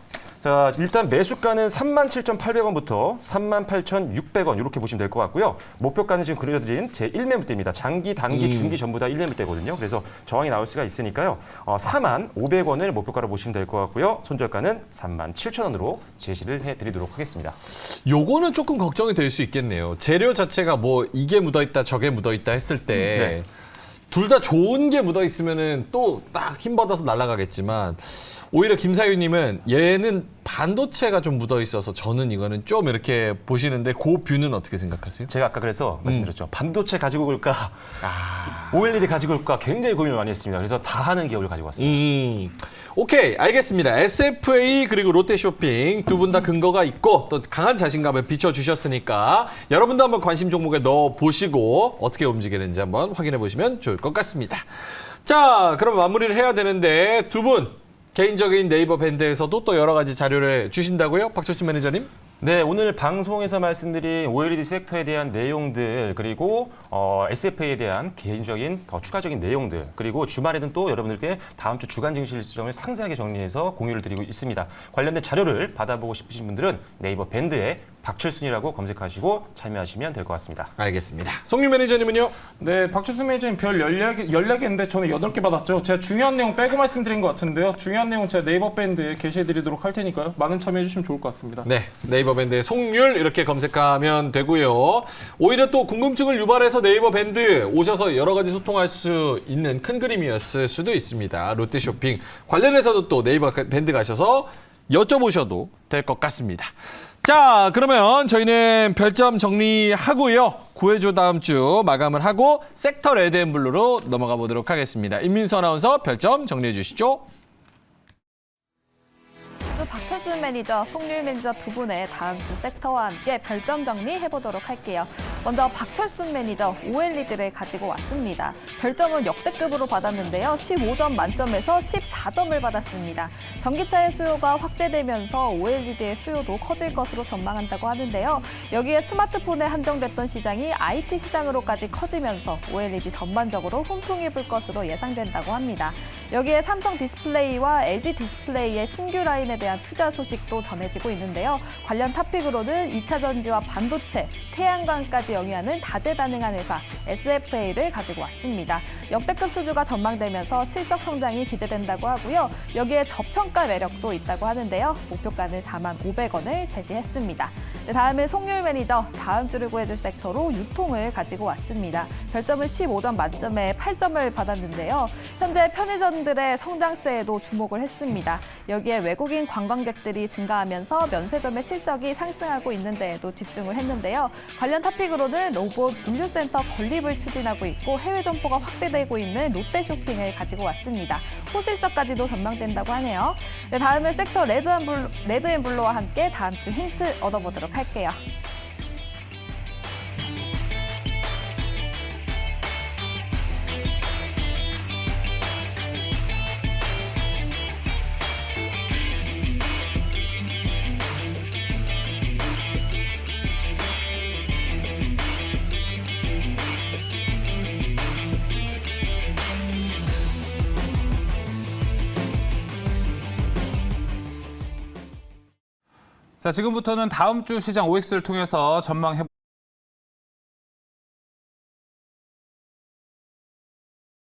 자, 일단 매수가는 37,800원부터 38,600원 이렇게 보시면 될 것 같고요. 목표가는 지금 그려드린 제 1매물대입니다. 장기, 단기, 중기 전부 다 1매물대거든요. 그래서 저항이 나올 수가 있으니까요. 45,500원을 목표가로 보시면 될 것 같고요. 손절가는 37,000원으로 제시를 해드리도록 하겠습니다. 요거는 조금 걱정이 될 수 있겠네요. 재료 자체가 뭐 이게 묻어있다 저게 묻어있다 했을 때 둘 다 좋은 게 묻어있으면은 또 딱 힘받아서 날아가겠지만 오히려 김사유님은 얘는 반도체가 좀 묻어있어서 저는 이거는 좀 이렇게 보시는데 그 뷰는 어떻게 생각하세요? 제가 아까 그래서 말씀드렸죠. 반도체 가지고 올까, OLED 가지고 올까 굉장히 고민을 많이 했습니다. 그래서 다 하는 기업을 가지고 왔습니다. 오케이, 알겠습니다. SFA 그리고 롯데쇼핑 두 분 다 근거가 있고 또 강한 자신감을 비춰주셨으니까 여러분도 한번 관심 종목에 넣어보시고 어떻게 움직이는지 한번 확인해 보시면 좋을 것 같습니다. 자, 그럼 마무리를 해야 되는데 두 분 개인적인 네이버 밴드에서도 또 여러 가지 자료를 주신다고요? 박철수 매니저님? 네, 오늘 방송에서 말씀드린 OLED 섹터에 대한 내용들 그리고 SFA에 대한 개인적인 더 추가적인 내용들 그리고 주말에는 또 여러분들께 다음 주 주간 증시 일정을 상세하게 정리해서 공유를 드리고 있습니다. 관련된 자료를 받아보고 싶으신 분들은 네이버 밴드에 박철순이라고 검색하시고 참여하시면 될 것 같습니다. 알겠습니다. 송유 매니저님은요? 네, 박철수 매니저님 별 14개인데 저는 8개 받았죠. 제가 중요한 내용 빼고 말씀드린 것 같은데요. 중요한 내용 제가 네이버 밴드에 게시해드리도록 할 테니까요. 많은 참여해주시면 좋을 것 같습니다. 네, 네이버 밴드에 송률 이렇게 검색하면 되고요. 오히려 또 궁금증을 유발해서 네이버 밴드 오셔서 여러 가지 소통할 수 있는 큰 그림이었을 수도 있습니다. 롯데쇼핑 관련해서도 또 네이버 밴드 가셔서 여쭤보셔도 될 것 같습니다. 자, 그러면 저희는 별점 정리하고요. 9회조 다음 주 마감을 하고 섹터 레드앤블루로 넘어가 보도록 하겠습니다. 임민수 아나운서 별점 정리해 주시죠. 박철수 매니저, 송률 매니저 두 분의 다음 주 섹터와 함께 별점 정리해보도록 할게요. 먼저 박철수 매니저 OLED를 가지고 왔습니다. 별점은 역대급으로 받았는데요. 15점 만점에서 14점을 받았습니다. 전기차의 수요가 확대되면서 OLED의 수요도 커질 것으로 전망한다고 하는데요. 여기에 스마트폰에 한정됐던 시장이 IT 시장으로까지 커지면서 OLED 전반적으로 훈풍이 불 것으로 예상된다고 합니다. 여기에 삼성 디스플레이와 LG 디스플레이의 신규 라인에 대한 투자 투자 소식도 전해지고 있는데요. 관련 탑픽으로는 2차 전지와 반도체, 태양광까지 영위하는 다재다능한 회사 SFA를 가지고 왔습니다. 역대급 수주가 전망되면서 실적 성장이 기대된다고 하고요. 여기에 저평가 매력도 있다고 하는데요. 목표가는 45,500원을 제시했습니다. 네, 다음은 송율 매니저, 다음 주를 구해줄 섹터로 유통을 가지고 왔습니다. 별점은 15점 만점에 8점을 받았는데요. 현재 편의점들의 성장세에도 주목을 했습니다. 여기에 외국인 관광객들이 증가하면서 면세점의 실적이 상승하고 있는 데에도 집중을 했는데요. 관련 탑픽으로는 로봇 물류센터 건립을 추진하고 있고 해외 점포가 확대되고 있는 롯데쇼핑을 가지고 왔습니다. 호실적까지도 전망된다고 하네요. 네, 다음은 섹터 레드앤블루와 함께 다음 주 힌트 얻어보도록 할게요. 자, 지금부터는 다음 주 시장 OX를 통해서 전망해